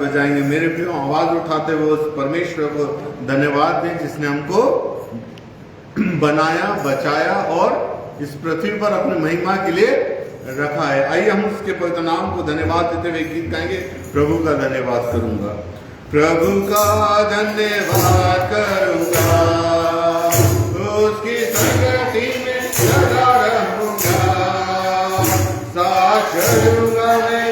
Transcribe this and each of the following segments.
बजाएंगे। मेरे प्रियो, आवाज उठाते हुए उस परमेश्वर को धन्यवाद दें जिसने हमको बनाया, बचाया और इस पृथ्वी पर अपनी महिमा के लिए रखा है। आइए हम उसके पवित्र नाम को धन्यवाद देते हुए गीत गाएंगे, प्रभु का धन्यवाद करूंगा, प्रभु का धन्यवाद करूंगा, उसकी संगति में सदा रहूंगा, साथ चलूंगा मैं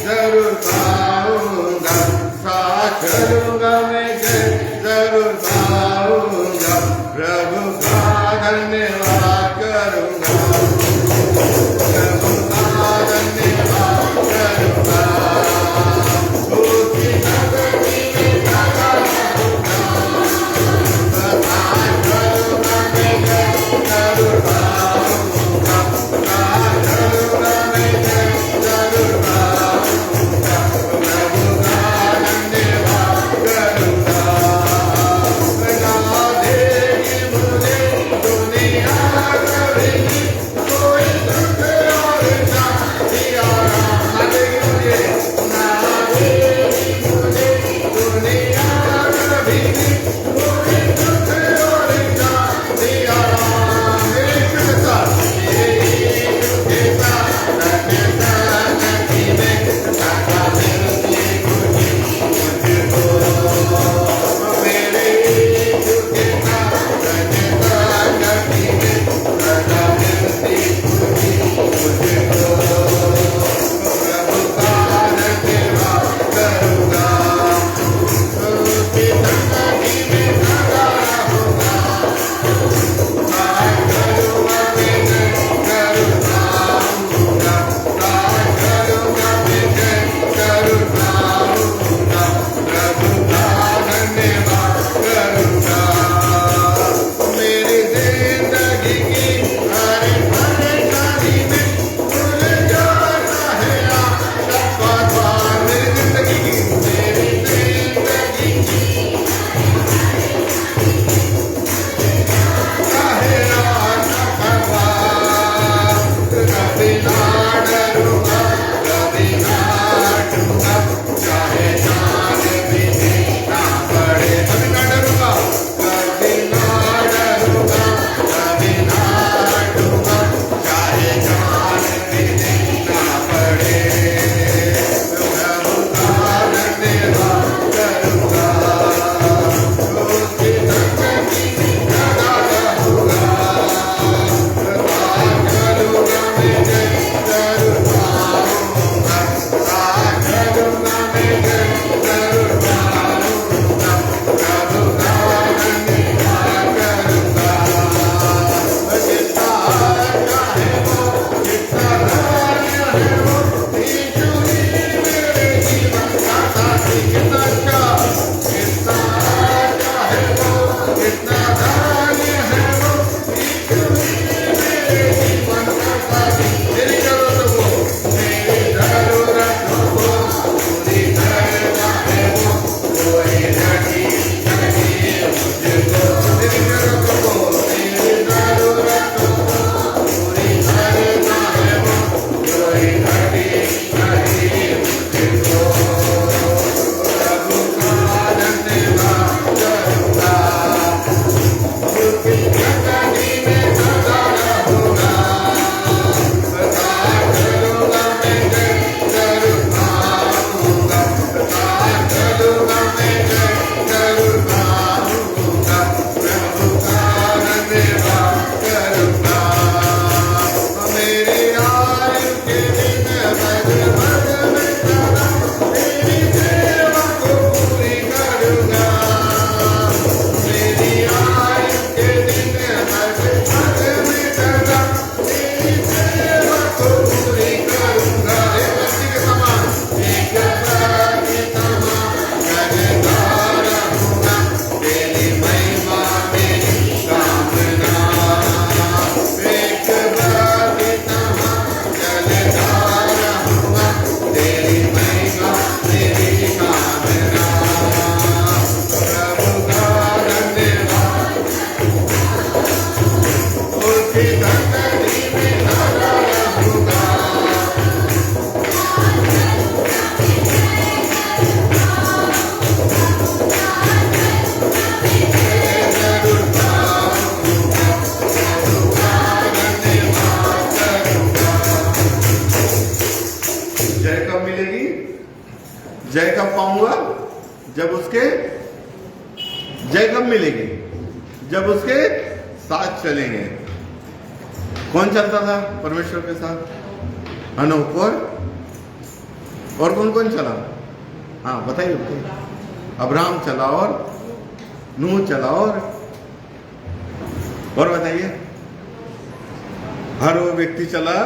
जरूर पाऊंगा, साथ चलूंगा मैं जरूर पाऊंगा, प्रभु का धन्यवाद करूंगा, प्रभु का धन्यवाद करूंगा, उसकी संगति में सदा रहूंगा, साथ चलूंगा मैं जरूर पाऊंगा, साथ चलूंगा मैं जय कब पाऊंगा? जब उसके जय कब मिलेगी? जब उसके साथ चलेंगे। कौन चलता था परमेश्वर के साथ? हनोक और कौन कौन चला? हाँ बताइए बताइए। अब्राहम चला और नूह चला और बताइए। हर वो व्यक्ति चला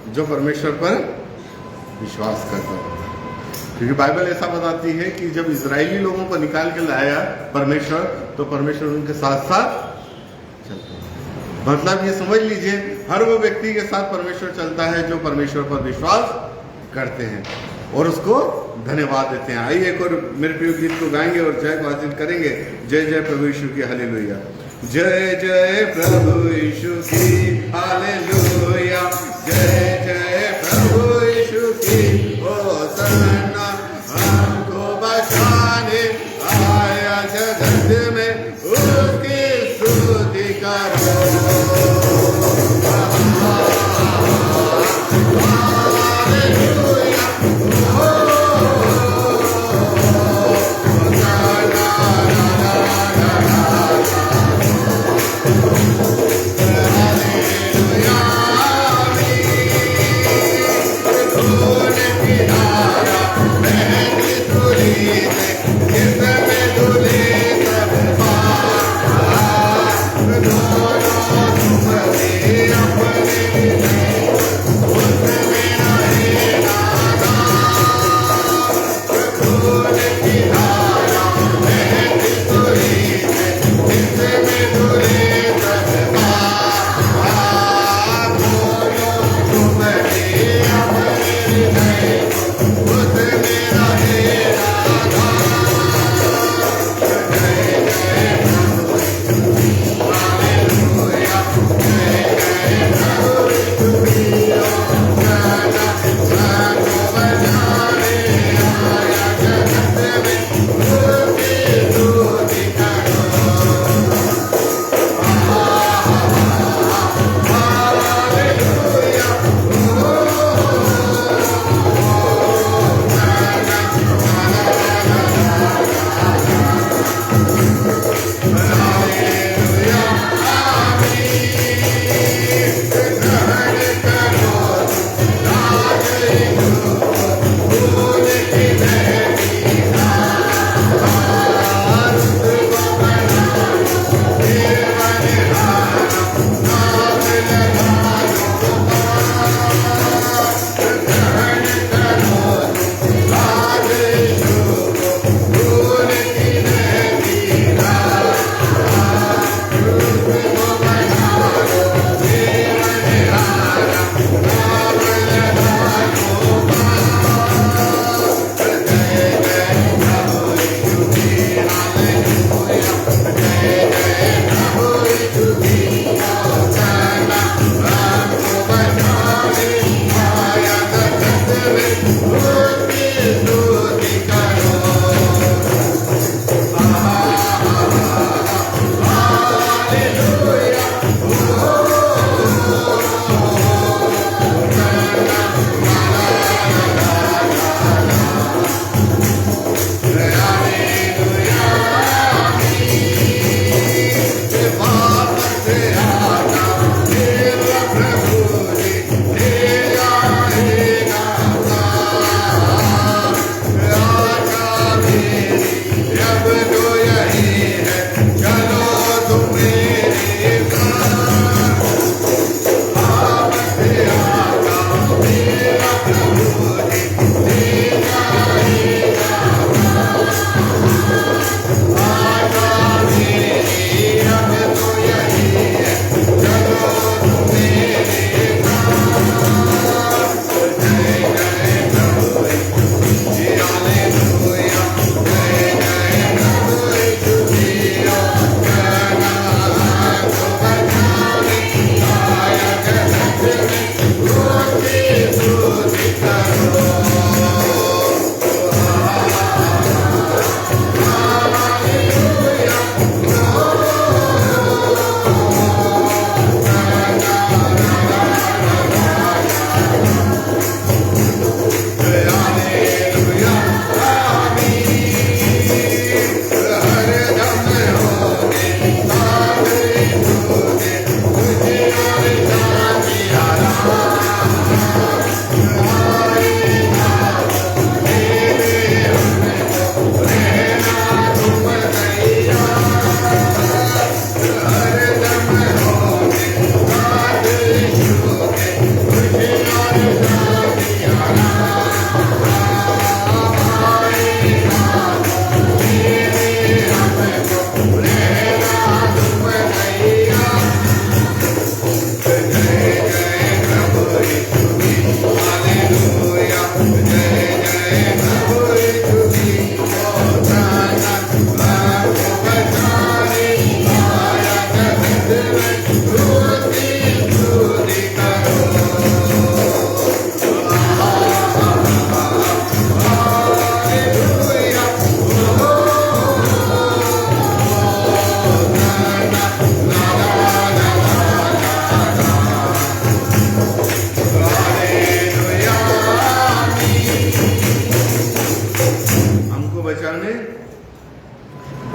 जो परमेश्वर पर विश्वास करता था। क्योंकि बाइबल ऐसा बताती है कि जब इजरायली लोगों को निकाल के लाया परमेश्वर, तो परमेश्वर उनके साथ साथ चलता। मतलब ये समझ लीजिए, हर वो व्यक्ति के साथ परमेश्वर चलता है जो परमेश्वर पर विश्वास करते हैं और उसको धन्यवाद देते हैं। आइए एक और मेरे प्रिय गीत को गाएंगे और जय को हासिल करेंगे। जय जय प्रभु यीशु की हालेलुया। जय जय प्रभु यीशु की हालेलुया। जय जय प्रभु यीशु की होसन्ना। हमको बचाने आया जगत में, उसकी स्तुति करो।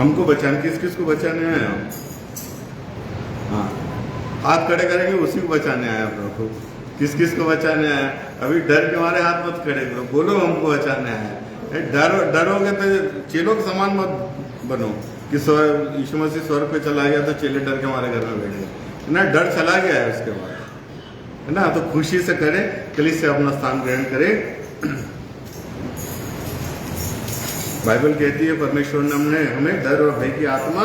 हमको बचाने, किस किस को बचाने आए हम? हाँ, हाथ खड़े करेंगे, उसी को बचाने आया प्रभु। किस किस को बचाने आया? अभी डर के मारे हाथ मत खड़े करो, बोलो हमको बचाने आया। डरोगे तो चेलों के समान मत बनो कि यीशु मसीह स्वर्ग पे चला गया तो चेले डर के मारे घर में बैठ गए ना। डर चला गया है उसके बाद, है ना। तो खुशी से करें, कलीसिया से अपना स्थान ग्रहण करें। बाइबल कहती है परमेश्वर ने हमें डर और भय की आत्मा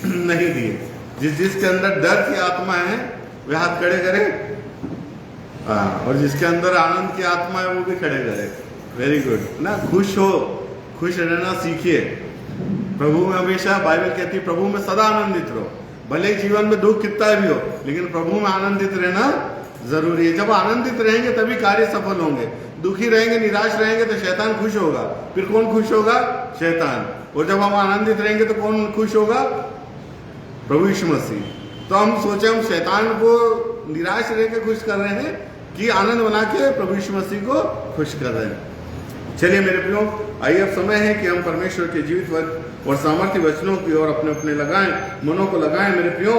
नहीं दी है। जिसके अंदर डर की आत्मा है वह हाथ खड़े करे, और जिसके अंदर आनंद की आत्मा है वो भी खड़े करे। वेरी गुड ना। खुश हो, खुश रहना सीखिए प्रभु में हमेशा। बाइबल कहती है प्रभु में सदा आनंदित रहो, भले जीवन में दुख कितना भी हो, लेकिन प्रभु में आनंदित रहना जरूरी है। जब आनंदित रहेंगे तभी कार्य सफल होंगे। दुखी रहेंगे, निराश रहेंगे तो शैतान खुश होगा। फिर कौन खुश होगा? शैतान। और जब हम आनंदित रहेंगे तो कौन खुश होगा? प्रभु यीशु मसीह। तो हम सोचे हम शैतान को निराश रह के खुश कर रहे हैं कि आनंद बना के प्रभु यीशु मसीह को खुश कर रहे हैं। चलिए मेरे प्रियो, आइए अब समय है कि हम परमेश्वर के जीवित और सामर्थ्य वचनों की ओर अपने अपने मनों को लगाएं। मेरे प्रियो,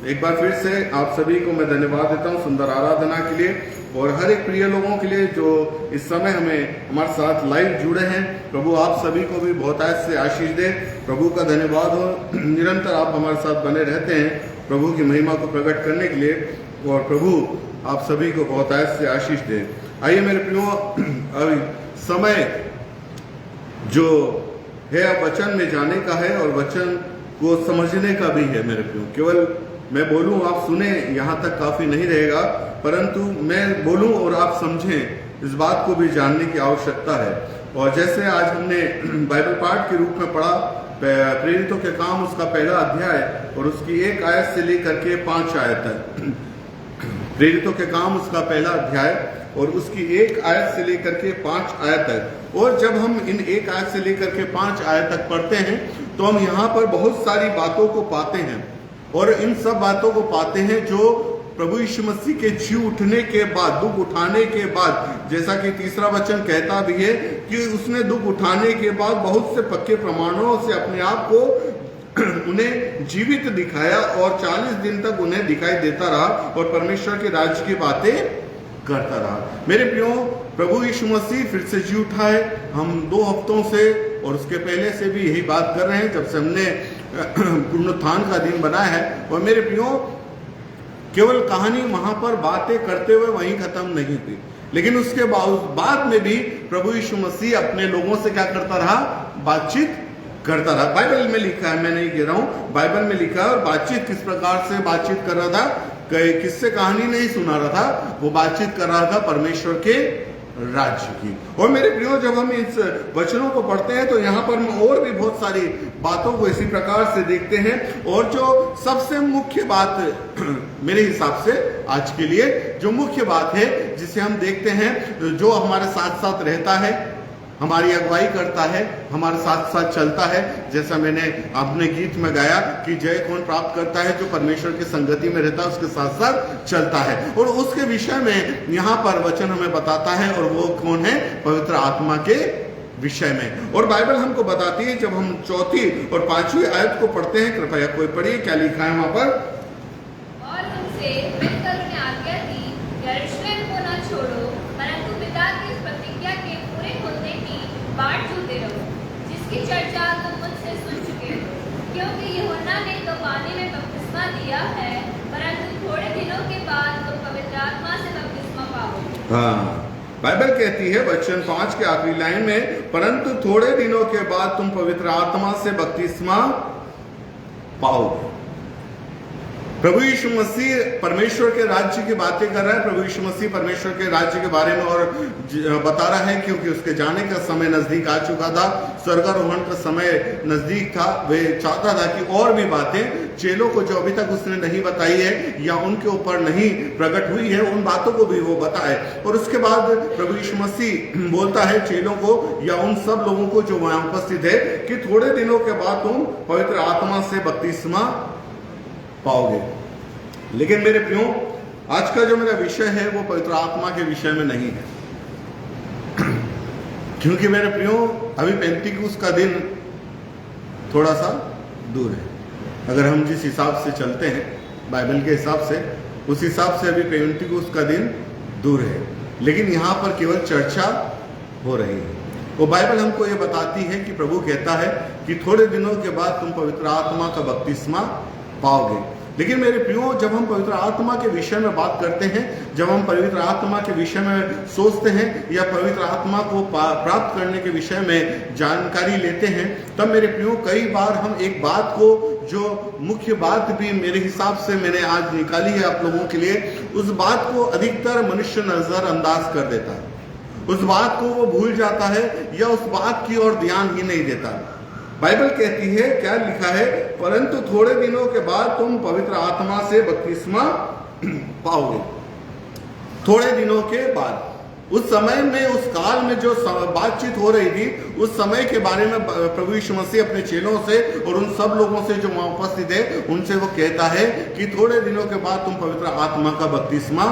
एक बार फिर से आप सभी को मैं धन्यवाद देता हूं सुंदर आराधना के लिए, और हर एक प्रिय लोगों के लिए जो इस समय हमारे साथ लाइव जुड़े हैं। प्रभु आप सभी को भी बहुत से आशीष दे। प्रभु का धन्यवाद हो, निरंतर आप हमारे साथ बने रहते हैं प्रभु की महिमा को प्रकट करने के लिए, और प्रभु आप सभी को बहुत से आशीष दे। आइए मेरे प्रियो, अभी समय जो है अब वचन में जाने का है और वचन को समझने का भी है। मेरे प्रियो, केवल मैं बोलूं आप सुने यहाँ तक काफी नहीं रहेगा, परंतु मैं बोलूं और आप समझें, इस बात को भी जानने की आवश्यकता है। और जैसे आज हमने बाइबल पाठ के रूप में पढ़ा प्रेरितों के काम उसका पहला अध्याय और उसकी 1 आयत से लेकर के 5 आयत तक। प्रेरितों के काम उसका पहला अध्याय और उसकी 1 आयत से लेकर के 5 आयत तक। और जब हम इन 1 आयत से लेकर के 5 आयत तक पढ़ते हैं तो हम यहाँ पर बहुत सारी बातों को पाते हैं, और इन सब बातों को पाते हैं जो प्रभु यीशु मसीह के जी उठने के बाद, दुख उठाने के बाद, जैसा कि तीसरा वचन कहता भी है कि उसने दुख उठाने के बाद बहुत से पक्के प्रमाणों से अपने आप को उन्हें जीवित दिखाया और 40 दिन तक उन्हें दिखाई देता रहा और परमेश्वर के राज्य की बातें करता रहा। मेरे प्रियो, प्रभु यीशु मसीह फिर से जी उठा है। हम 2 हफ्तों से और उसके पहले से भी यही बात कर रहे हैं जब से हमने पुनरुत्थान का दिन बनाया है। और मेरे प्रियो, केवल कहानी वहां पर बातें करते हुए वहीं खत्म नहीं हुई, लेकिन उसके बाद में भी प्रभु यीशु मसीह अपने लोगों से क्या करता रहा? बातचीत करता रहा। बाइबल में लिखा है, मैं नहीं कह रहा हूं, बाइबल में लिखा है। और बातचीत किस प्रकार से बातचीत कर रहा था? किससे कहानी नहीं सुना रहा था, वो बातचीत कर रहा था परमेश्वर के राज्य की। और मेरे प्रियो, जब हम इस वचनों को पढ़ते हैं तो यहाँ पर हम और भी बहुत सारी बातों को इसी प्रकार से देखते हैं। और जो सबसे मुख्य बात मेरे हिसाब से आज के लिए जो मुख्य बात है जिसे हम देखते हैं, जो हमारे साथ साथ रहता है, हमारी अगुवाई करता है, हमारे साथ साथ चलता है, जैसा मैंने अपने गीत में गाया कि जय कौन प्राप्त करता है? जो परमेश्वर की संगति में रहता है, उसके साथ साथ चलता है। और उसके विषय में यहाँ पर वचन हमें बताता है, और वो कौन है? पवित्र आत्मा के विषय में। और बाइबल हमको बताती है, जब हम 4 और 5वीं आयत को पढ़ते हैं, कृपया कोई पढ़िए क्या लिखा है वहां पर। और उनसे मिलकर उन्हें आज्ञा दी, यरूशलेम को न छोड़ो, परंतु पिता की प्रतिज्ञा के पूरे होने की बाट जोते रहो, जिसकी चर्चा तुम मुझसे सुन चुके हो। क्योंकि यूहन्ना ने तो पानी में बपतिस्मा दिया है, परंतु थोड़े दिनों के बाद तुम पवित्र आत्मा से बपतिस्मा पाओगे। हाँ, बाइबल कहती है वचन 5 के आखिरी लाइन में, परंतु थोड़े दिनों के बाद तुम पवित्र आत्मा से बपतिस्मा पाओगे। प्रभु यीशु मसीह परमेश्वर के राज्य की बातें कर रहा है। प्रभु यीशु मसीह परमेश्वर के राज्य के बारे में और बता रहा है, क्योंकि उसके जाने का समय नजदीक आ चुका था, स्वर्गारोहण का समय नजदीक था। वे चाहता था कि और भी बातें चेलों को जो अभी तक उसने नहीं बताई है या उनके ऊपर नहीं प्रकट हुई है, उन बातों को भी वो बताए। और उसके बाद प्रभु यीशु मसीह बोलता है चेलों को या उन सब लोगों को जो वहां उपस्थित है कि थोड़े दिनों के बाद तुम पवित्र आत्मा से बपतिस्मा पाओगे। लेकिन मेरे प्रियो, आज का जो मेरा विषय है वो पवित्र आत्मा के विषय में नहीं है। क्योंकि मेरे प्रियो, अभी पेंतीकोस्त का दिन थोड़ा सा दूर है। अगर हम जिस हिसाब से चलते हैं बाइबल के हिसाब से, उस हिसाब से अभी पेंटिकोस्त का दिन दूर है, लेकिन यहाँ पर केवल चर्चा हो रही है। वो बाइबल हमको ये बताती है कि प्रभु कहता है कि थोड़े दिनों के बाद तुम पवित्र आत्मा का बपतिस्मा पाओगे। लेकिन मेरे प्रियो, जब हम पवित्र आत्मा के विषय में बात करते हैं, जब हम पवित्र आत्मा के विषय में सोचते हैं या पवित्र आत्मा को प्राप्त करने के विषय में जानकारी लेते हैं, तब मेरे प्रियो कई बार हम एक बात को, जो मुख्य बात भी मेरे हिसाब से मैंने आज निकाली है आप लोगों के लिए, उस बात को अधिकतर मनुष्य नजरअंदाज कर देता है, उस बात को वो भूल जाता है या उस बात की ओर ध्यान ही नहीं देता। बाइबल कहती है, क्या लिखा है, परंतु थोड़े दिनों के बाद तुम पवित्र आत्मा से बपतिस्मा पाओगे। थोड़े दिनों के बाद, उस समय में, उस काल में जो बातचीत हो रही थी, उस समय के बारे में प्रभु यीशु मसीह अपने चेलों से और उन सब लोगों से जो वहां उपस्थित है उनसे वो कहता है कि थोड़े दिनों के बाद तुम पवित्र आत्मा का बपतिस्मा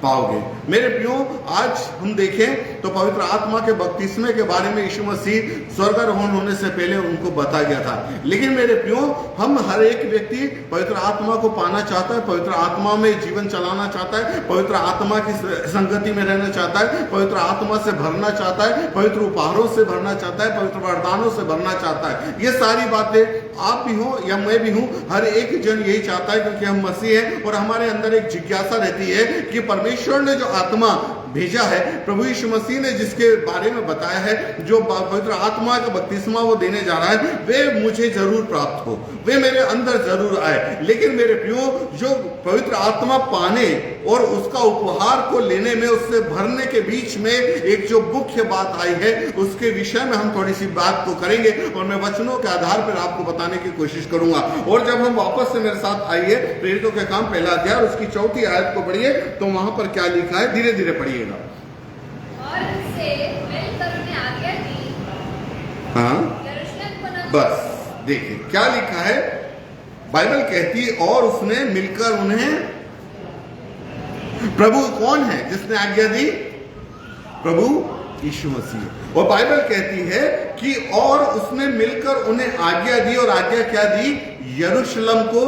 पाओगे। मेरे प्रियो, आज हम देखें तो पवित्र आत्मा के बपतिस्मे के बारे में यीशु मसीह स्वर्गारोहण होने से पहले उनको बता गया था। लेकिन मेरे प्रियो, हम हर एक व्यक्ति पवित्र आत्मा को पाना चाहता है, पवित्र आत्मा में जीवन चलाना चाहता है, पवित्र आत्मा की संगति में रहना चाहता है, पवित्र आत्मा से भरना चाहता है, पवित्र उपहारों से भरना चाहता है, पवित्र वरदानों से भरना चाहता है। ये सारी बातें आप भी हो या मैं भी हूं, हर एक जन यही चाहता है, क्योंकि हम मसीह हैं और हमारे अंदर एक जिज्ञासा रहती है कि परमेश्वर ने जो आत्मा भेजा है, प्रभु यीशु मसीह ने जिसके बारे में बताया है, जो पवित्र आत्मा का बपतिस्मा वो देने जा रहा है, वे मुझे जरूर प्राप्त हो, वे मेरे अंदर जरूर आए। लेकिन मेरे प्रियो, जो पवित्र आत्मा पाने और उसका उपहार को लेने में, उससे भरने के बीच में एक जो मुख्य बात आई है, उसके विषय में हम थोड़ी सी बात को करेंगे और मैं वचनों के आधार पर आपको बताने की कोशिश करूंगा। और जब हम वापस से मेरे साथ आइए, प्रेरितों के काम पहला अध्याय उसकी 4वीं आयत को पढ़िए, तो वहां पर क्या लिखा है, धीरे धीरे पढ़िएगा। और उनसे मिलकर उन्हें आज्ञा दी, हाँ, यरूशलेम को न बस देखिए क्या लिखा है। बाइबल कहती है और उसने मिलकर उन्हें, प्रभु कौन है जिसने आज्ञा दी? प्रभु यीशु मसीह। और बाइबल कहती है कि और उसने मिलकर उन्हें आज्ञा दी, और आज्ञा क्या दी? यरूशलेम को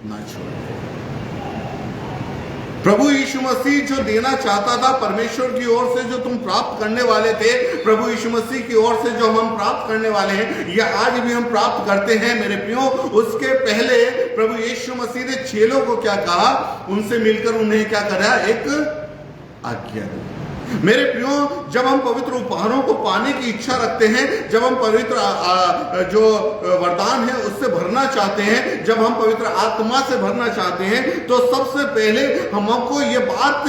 ना छोड़ो। प्रभु यीशु मसीह जो देना चाहता था परमेश्वर की ओर से, जो तुम प्राप्त करने वाले थे, प्रभु यीशु मसीह की ओर से जो हम प्राप्त करने वाले हैं या आज भी हम प्राप्त करते हैं मेरे प्रियो, उसके पहले प्रभु यीशु मसीह ने चेलों को क्या कहा? उनसे मिलकर उन्हें क्या करा? एक आज्ञा दी। मेरे प्रियो, जब हम पवित्र उपहारों को पाने की इच्छा रखते हैं, जब हम पवित्र जो वरदान है उससे भरना चाहते हैं, जब हम पवित्र आत्मा से भरना चाहते हैं, तो सबसे पहले हमको ये बात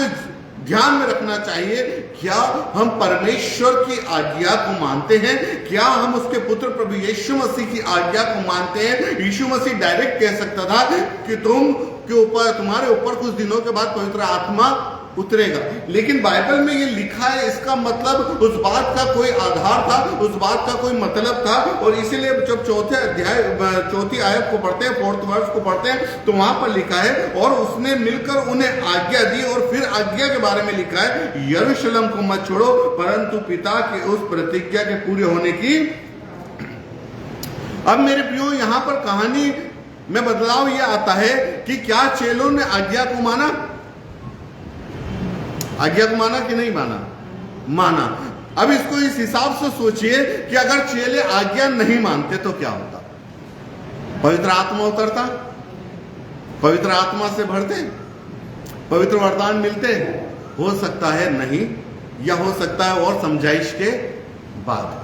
ध्यान में रखना चाहिए, क्या हम परमेश्वर की आज्ञा को मानते हैं? क्या हम उसके पुत्र प्रभु यीशु मसीह की आज्ञा को मानते हैं? यीशु मसीह डायरेक्ट कह सकता था कि तुम्हारे ऊपर कुछ दिनों के बाद पवित्र आत्मा उतरेगा, लेकिन बाइबल में ये लिखा है, इसका मतलब उस बात का कोई आधार था, उस बात का कोई मतलब था। और इसीलिए जब 4वीं आयत को पढ़ते हैं, 4th वर्ष को पढ़ते हैं, तो वहां पर लिखा है और उसने मिलकर उन्हें आज्ञा दी, और फिर आज्ञा के बारे में लिखा है, यरूशलेम को मत छोड़ो परंतु पिता की उस प्रतिज्ञा के पूरे होने की। अब मेरे प्रियो, यहां पर कहानी में बदलाव यह आता है कि क्या चेलों ने आज्ञा को माना? आज्ञा को माना कि नहीं माना? माना। अब इसको इस हिसाब से सोचिए कि अगर चेले आज्ञा नहीं मानते तो क्या होता? पवित्र आत्मा उतरता, पवित्र आत्मा से भरते, पवित्र वरदान मिलते? हो सकता है नहीं, या हो सकता है और समझाइश के बाद।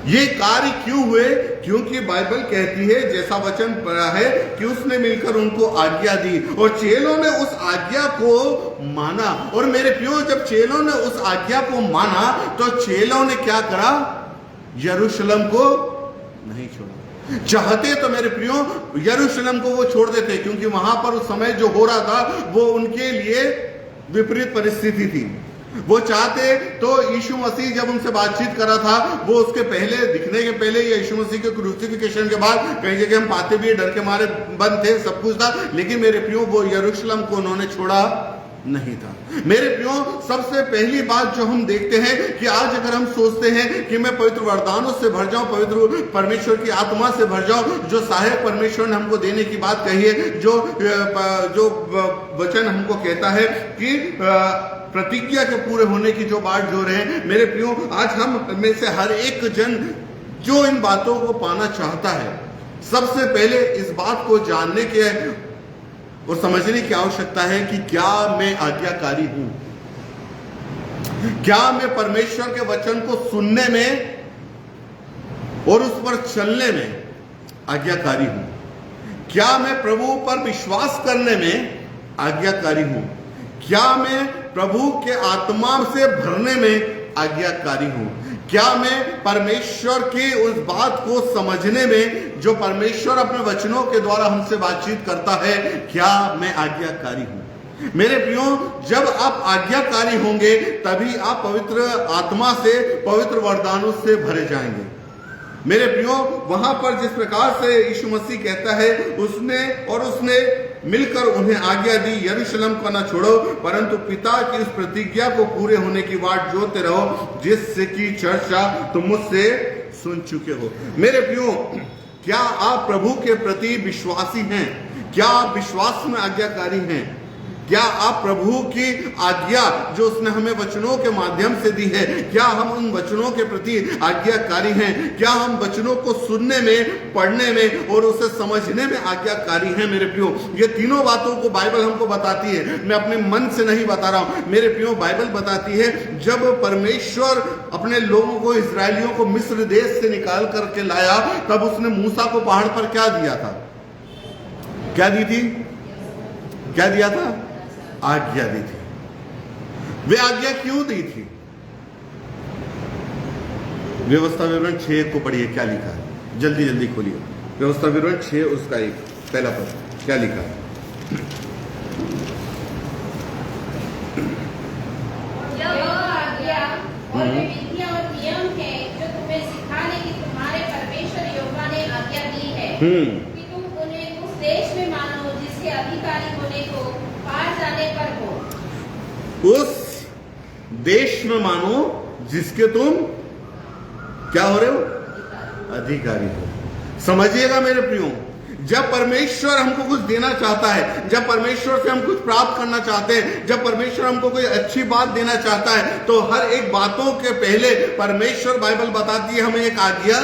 ये कार्य क्यों हुए? क्योंकि बाइबल कहती है, जैसा वचन पढ़ा है, कि उसने मिलकर उनको आज्ञा दी और चेलों ने उस आज्ञा को माना। और मेरे प्रियो, जब चेलों ने उस आज्ञा को माना तो चेलों ने क्या करा? यरूशलेम को नहीं छोड़ा। चाहते तो मेरे प्रियो यरूशलेम को वो छोड़ देते, क्योंकि वहां पर उस समय जो हो रहा था वो उनके लिए विपरीत परिस्थिति थी। वो चाहते तो यीशु मसीह जब उनसे बातचीत करा था, वो उसके पहले, दिखने के पहले, या यीशु मसीह के क्रूसिफिकेशन के बाद, कई जगह हम पाते भी डर के मारे बंद थे, सब कुछ था, लेकिन मेरे प्रियो वो यरूशलेम को उन्होंने छोड़ा नहीं था। मेरे प्रियो, सबसे पहली बात जो हम देखते हैं कि आज अगर हम सोचते हैं कि मैं पवित्र वरदानों से भर जाऊं, पवित्र परमेश्वर की आत्मा से भर जाऊं, जो सहायक परमेश्वर ने हमको देने की बात कही है, जो वचन हमको कहता है कि प्रतिज्ञा के पूरे होने की जो बात जो रहे, मेरे प्रियो, आज हम में से हर एक जन जो इन बातों को पाना चाहता है, सबसे पहले इस बात को जानने के और समझने की आवश्यकता है कि क्या मैं आज्ञाकारी हूं, क्या मैं परमेश्वर के वचन को सुनने में और उस पर चलने में आज्ञाकारी हूं, क्या मैं प्रभु पर विश्वास करने में आज्ञाकारी हूं, क्या मैं प्रभु के आत्मा से भरने में आज्ञाकारी हूं, क्या मैं परमेश्वर की उस बात को समझने में, जो परमेश्वर अपने वचनों के द्वारा हमसे बातचीत करता है, क्या मैं आज्ञाकारी हूं। मेरे प्रियो, जब आप आज्ञाकारी होंगे तभी आप पवित्र आत्मा से, पवित्र वरदानों से भरे जाएंगे। मेरे प्रियो, वहां पर जिस प्रकार से यीशु मसीह कहता है, उसने मिलकर उन्हें आज्ञा दी, यरूशलेम को न छोड़ो, परंतु पिता की उस प्रतिज्ञा को पूरे होने की वाट जोते रहो, जिससे की चर्चा तुम मुझसे सुन चुके हो। मेरे प्रियो, क्या आप प्रभु के प्रति विश्वासी हैं? क्या आप विश्वास में आज्ञाकारी हैं? क्या आप प्रभु की आज्ञा जो उसने हमें वचनों के माध्यम से दी है, क्या हम उन वचनों के प्रति आज्ञाकारी हैं? क्या हम वचनों को सुनने में, पढ़ने में और उसे समझने में आज्ञाकारी हैं? मेरे प्रियो, ये तीनों बातों को बाइबल हमको बताती है, मैं अपने मन से नहीं बता रहा हूं। मेरे प्रियो, बाइबल बताती है जब परमेश्वर अपने लोगों को, इस्राएलियों को मिस्र देश से निकाल करके लाया, तब उसने मूसा को पहाड़ पर क्या दिया था? क्या दी थी? क्या दिया था? आज्ञा दी थी। वे आज्ञा क्यों दी थी? व्यवस्था विवरण 6 को पढ़िए, क्या लिखा है? जल्दी जल्दी खोलिए व्यवस्था विवरण 6 उसका 1 पहला पद, क्या लिखा है? यह आज्ञा और विधियां और नियम है जो तुम्हें सिखाने की तुम्हारे परमेश्वर यहोवा ने आज्ञा दी है, कि तुम उन्हें उस देश में मानो जिसके अधिकारी होने को पार जाने पर हो। उस देश में मानो जिसके तुम क्या हो रहे हो? अधिकारी हो। समझिएगा मेरे प्रियो, जब परमेश्वर हमको कुछ देना चाहता है, जब परमेश्वर से हम कुछ प्राप्त करना चाहते हैं, जब परमेश्वर हमको कोई अच्छी बात देना चाहता है, तो हर एक बातों के पहले परमेश्वर, बाइबल बताती है, हमें एक आज्ञा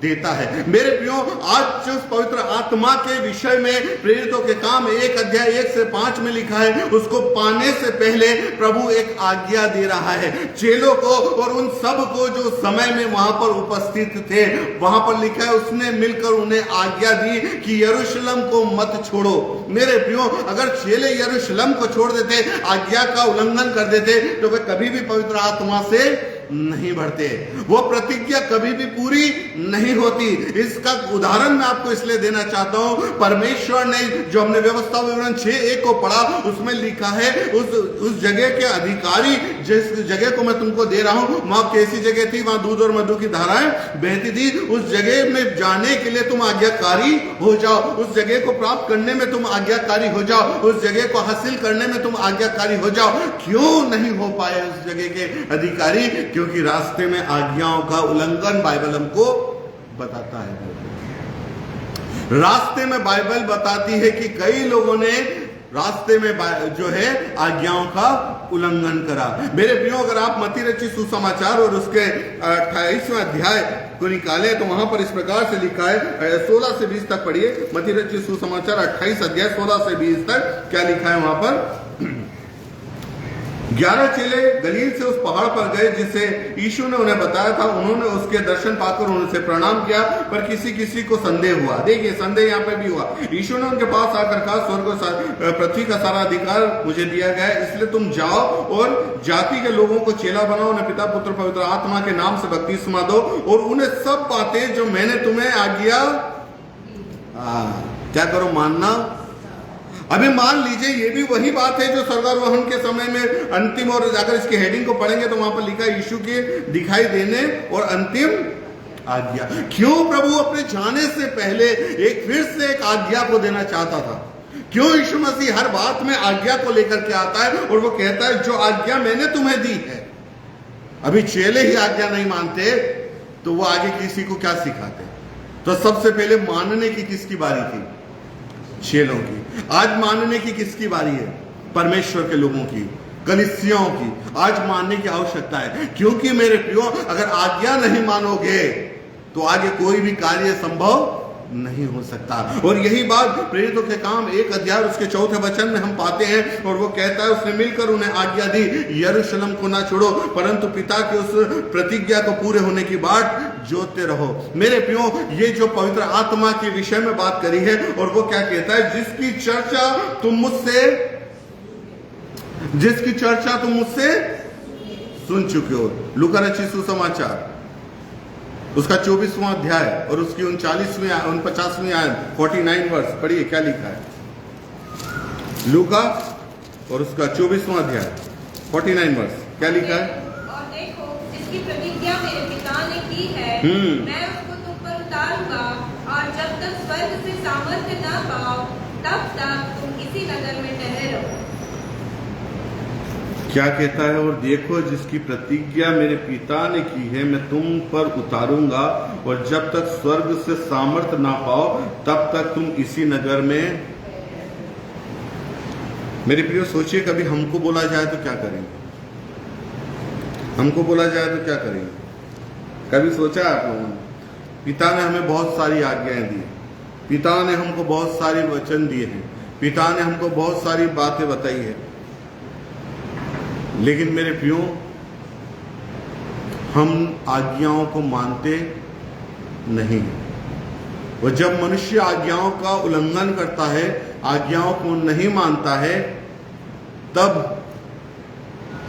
देता है। मेरे प्रियो, आज जो पवित्र आत्मा के विषय में प्रेरितों के काम 1 अध्याय 1 से 5 में लिखा है, उसको पाने से पहले प्रभु एक आज्ञा दे रहा है चेलों को और उन सब को जो समय में वहां पर उपस्थित थे। वहां पर लिखा है, उसने मिलकर उन्हें आज्ञा दी कि यरूशलेम को मत छोड़ो। मेरे प्रियो, अगर चेले यरूशलेम को छोड़ देते, आज्ञा का उल्लंघन कर देते, तो वे कभी भी पवित्र आत्मा से नहीं बढ़ते, वो प्रतिज्ञा कभी भी पूरी नहीं होती। इसका उदाहरण मैं आपको इसलिए देना चाहता हूं, परमेश्वर ने, जो हमने व्यवस्था विवरण 6:1 को पढ़ा, उसमें लिखा है उस जगह के अधिकारी, जिस जगह को मैं तुमको दे रहा हूं, वहां कैसी जगह थी? वहां दूध और मधु की धाराएं बहती थी। उस जगह में जाने के लिए तुम आज्ञाकारी हो जाओ, उस जगह को प्राप्त करने में तुम आज्ञाकारी हो जाओ, उस जगह को हासिल करने में तुम आज्ञाकारी हो जाओ। क्यों नहीं हो पाए उस जगह के अधिकारी? क्योंकि रास्ते में आज्ञाओं का उल्लंघन बाइबल हमको बताता है। रास्ते में बाइबल बताती है कि कई लोगों ने रास्ते में जो है आज्ञाओं का उल्लंघन करा। मेरे प्रियो, अगर आप मत्ती रचित सुसमाचार और उसके 28वें अध्याय को निकाले तो वहां पर इस प्रकार से लिखा है, 16 से 20 तक पढ़िए। मत्ती रचित सुसमाचार 28 अध्याय 16 से 20 तक क्या लिखा है वहां पर? 11 चेले गलील से उस पहाड़ पर गए जिसे यीशु ने उन्हें बताया था। उन्होंने उसके दर्शन पाकर उनसे प्रणाम किया, पर किसी किसी को संदेह हुआ। देखिए, संदेह यहाँ पे भी हुआ। यीशु ने उनके पास आकर कहा, स्वर्ग और पृथ्वी का सारा अधिकार मुझे दिया गया है, इसलिए तुम जाओ और जाति के लोगों को चेला बनाओ, उन्हें पिता पुत्र पवित्र आत्मा के नाम से बपतिस्मा दो और उन्हें सब बातें जो मैंने तुम्हें आज्ञा क्या करो? मानना। अभी मान लीजिए, ये भी वही बात है जो स्वर्गारोहण के समय में अंतिम, और अगर इसके हेडिंग को पढ़ेंगे तो वहां पर लिखा है यीशु के दिखाई देने और अंतिम आज्ञा। क्यों प्रभु अपने जाने से पहले फिर से एक आज्ञा को देना चाहता था? क्यों यीशु मसीह हर बात में आज्ञा को लेकर के आता है और वो कहता है जो आज्ञा मैंने तुम्हें दी है। अभी चेले ही आज्ञा नहीं मानते तो वो आगे किसी को क्या सिखाते? तो सबसे पहले मानने की किसकी बारी थी? चेलों की। आज मानने की किसकी बारी है? परमेश्वर के लोगों की, कलीसियाओं की। आज मानने की आवश्यकता है, क्योंकि मेरे प्रियो अगर आज्ञा नहीं मानोगे तो आगे कोई भी कार्य संभव नहीं हो सकता। और यही बात प्रेरितों के काम 1 अध्याय उसके 4 वचन में हम पाते हैं। और वो कहता है उसने मिलकर उन्हें आज्ञा दी यरूशलेम को ना छोड़ो परंतु पिता के उस प्रतिज्ञा को पूरे होने की बाट जोते रहो। मेरे प्रियो ये जो पवित्र आत्मा के विषय में बात करी है और वो क्या कहता है? जिसकी चर्चा तुम मुझसे सुन चुके हो। लूका रचित सुसमाचार उसका 24वां अध्याय और उसकी 49वीं आयत 49 वर्ष पढ़िए क्या लिखा है। लूका और उसका 24वां अध्याय 49 वर्ष क्या लिखा है? और देखो जिसकी प्रतिज्ञा मेरे पिता ने की है मैं उसको तुम पर उतारूंगा और जब तक स्वर्ग से सामर्थ्य न पाओ तब तक तुम इसी नगर में ठहरे रहो। क्या कहता है? और देखो जिसकी प्रतिज्ञा मेरे पिता ने की है मैं तुम पर उतारूंगा और जब तक स्वर्ग से सामर्थ्य ना पाओ तब तक तुम इसी नगर में। मेरे प्रियो सोचिए कभी हमको बोला जाए तो क्या करेंगे? हमको बोला जाए तो क्या करेंगे? कभी सोचा आप लोगों ने? पिता ने हमें बहुत सारी आज्ञाएं दी, पिता ने हमको बहुत सारे वचन दिए हैं, पिता ने हमको बहुत सारी बातें बताई है, लेकिन मेरे प्रियो हम आज्ञाओं को मानते नहीं। और जब मनुष्य आज्ञाओं का उल्लंघन करता है, आज्ञाओं को नहीं मानता है, तब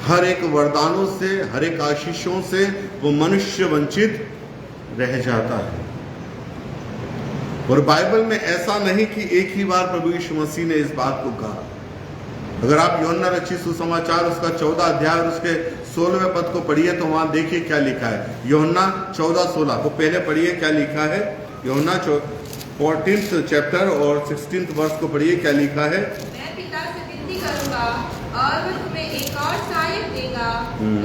हर एक वरदानों से, हर एक आशीषों से वो मनुष्य वंचित रह जाता है। और बाइबल में ऐसा नहीं कि एक ही बार प्रभु यीशु मसीह ने इस बात को कहा। अगर आप यूहन्ना रचित सुसमाचार उसका 14 अध्याय और उसके 16वें पद को पढ़िए तो वहां देखिए क्या लिखा है। यूहन्ना 14:16 को पहले पढ़िए क्या लिखा है। यूहन्ना 14th चैप्टर और 16th वर्ष को पढ़िए क्या लिखा है। मैं पिता से विनती करूंगा और वो तुम्हें एक और सहायक देगा,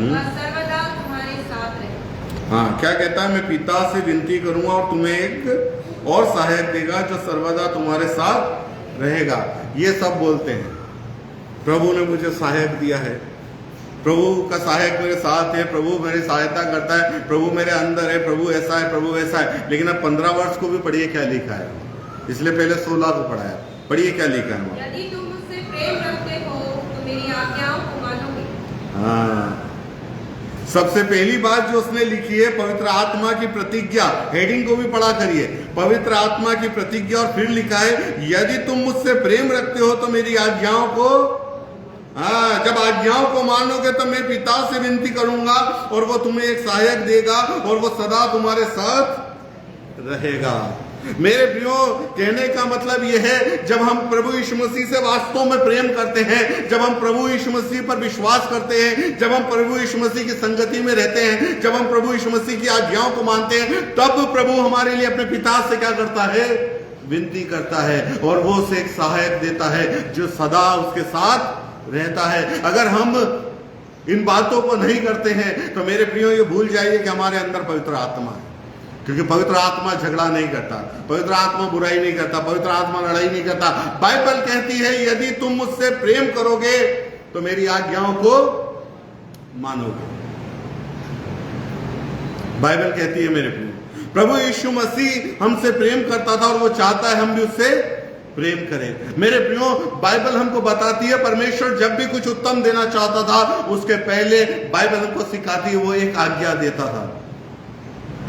वह सर्वदा तुम्हारे साथ रहे। हाँ, क्या कहता है? मैं पिता से विनती करूंगा और तुम्हें एक और सहायक देगा जो सर्वदा तुम्हारे साथ रहेगा। ये सब बोलते हैं प्रभु ने मुझे सहायक दिया है, प्रभु का सहायक मेरे साथ है, प्रभु मेरी सहायता करता है, प्रभु मेरे अंदर है, प्रभु ऐसा है, प्रभु ऐसा है। लेकिन अब 15 वर्ष को भी पढ़िए क्या लिखा है। इसलिए पहले 16 को पढ़ाया, पढ़िए क्या लिखा है। यदि तुम मुझसे प्रेम रखते हो तो मेरी आज्ञाओं को मानोगे। हाँ, सबसे पहली बात जो उसने लिखी है पवित्र आत्मा की प्रतिज्ञा। हेडिंग को भी पढ़ा करिए, पवित्र आत्मा की प्रतिज्ञा। और फिर लिखा है यदि तुम मुझसे प्रेम रखते हो तो मेरी आज्ञाओं को। हाँ, जब आज्ञाओं को मानोगे तो मैं पिता से विनती करूंगा और वो तुम्हें एक सहायक देगा और वो सदा तुम्हारे साथ रहेगा। मेरे प्रियो कहने का मतलब यह है जब हम प्रभु यीशु मसीह से वास्तव में प्रेम करते हैं, जब हम प्रभु यीशु मसीह पर विश्वास करते हैं, जब हम प्रभु यीशु मसीह की संगति में रहते हैं, जब हम प्रभु यीशु मसीह की आज्ञाओं को मानते हैं, तब प्रभु हमारे लिए अपने पिता से क्या करता है? विनती करता है और वो उसे एक सहायक देता है जो सदा उसके साथ रहता है। अगर हम इन बातों को नहीं करते हैं तो मेरे प्रियो ये भूल जाइए कि हमारे अंदर पवित्र आत्मा है, क्योंकि पवित्र आत्मा झगड़ा नहीं करता, पवित्र आत्मा बुराई नहीं करता, पवित्र आत्मा लड़ाई नहीं करता। बाइबल कहती है यदि तुम मुझसे प्रेम करोगे तो मेरी आज्ञाओं को मानोगे। बाइबल कहती है मेरे प्रियो प्रभु यीशु मसीह हमसे प्रेम करता था और वो चाहता है हम भी उससे प्रेम करें। मेरे प्रियो बाइबल हमको बताती है परमेश्वर जब भी कुछ उत्तम देना चाहता था उसके पहले बाइबल हमको सिखाती है वो एक आज्ञा देता था।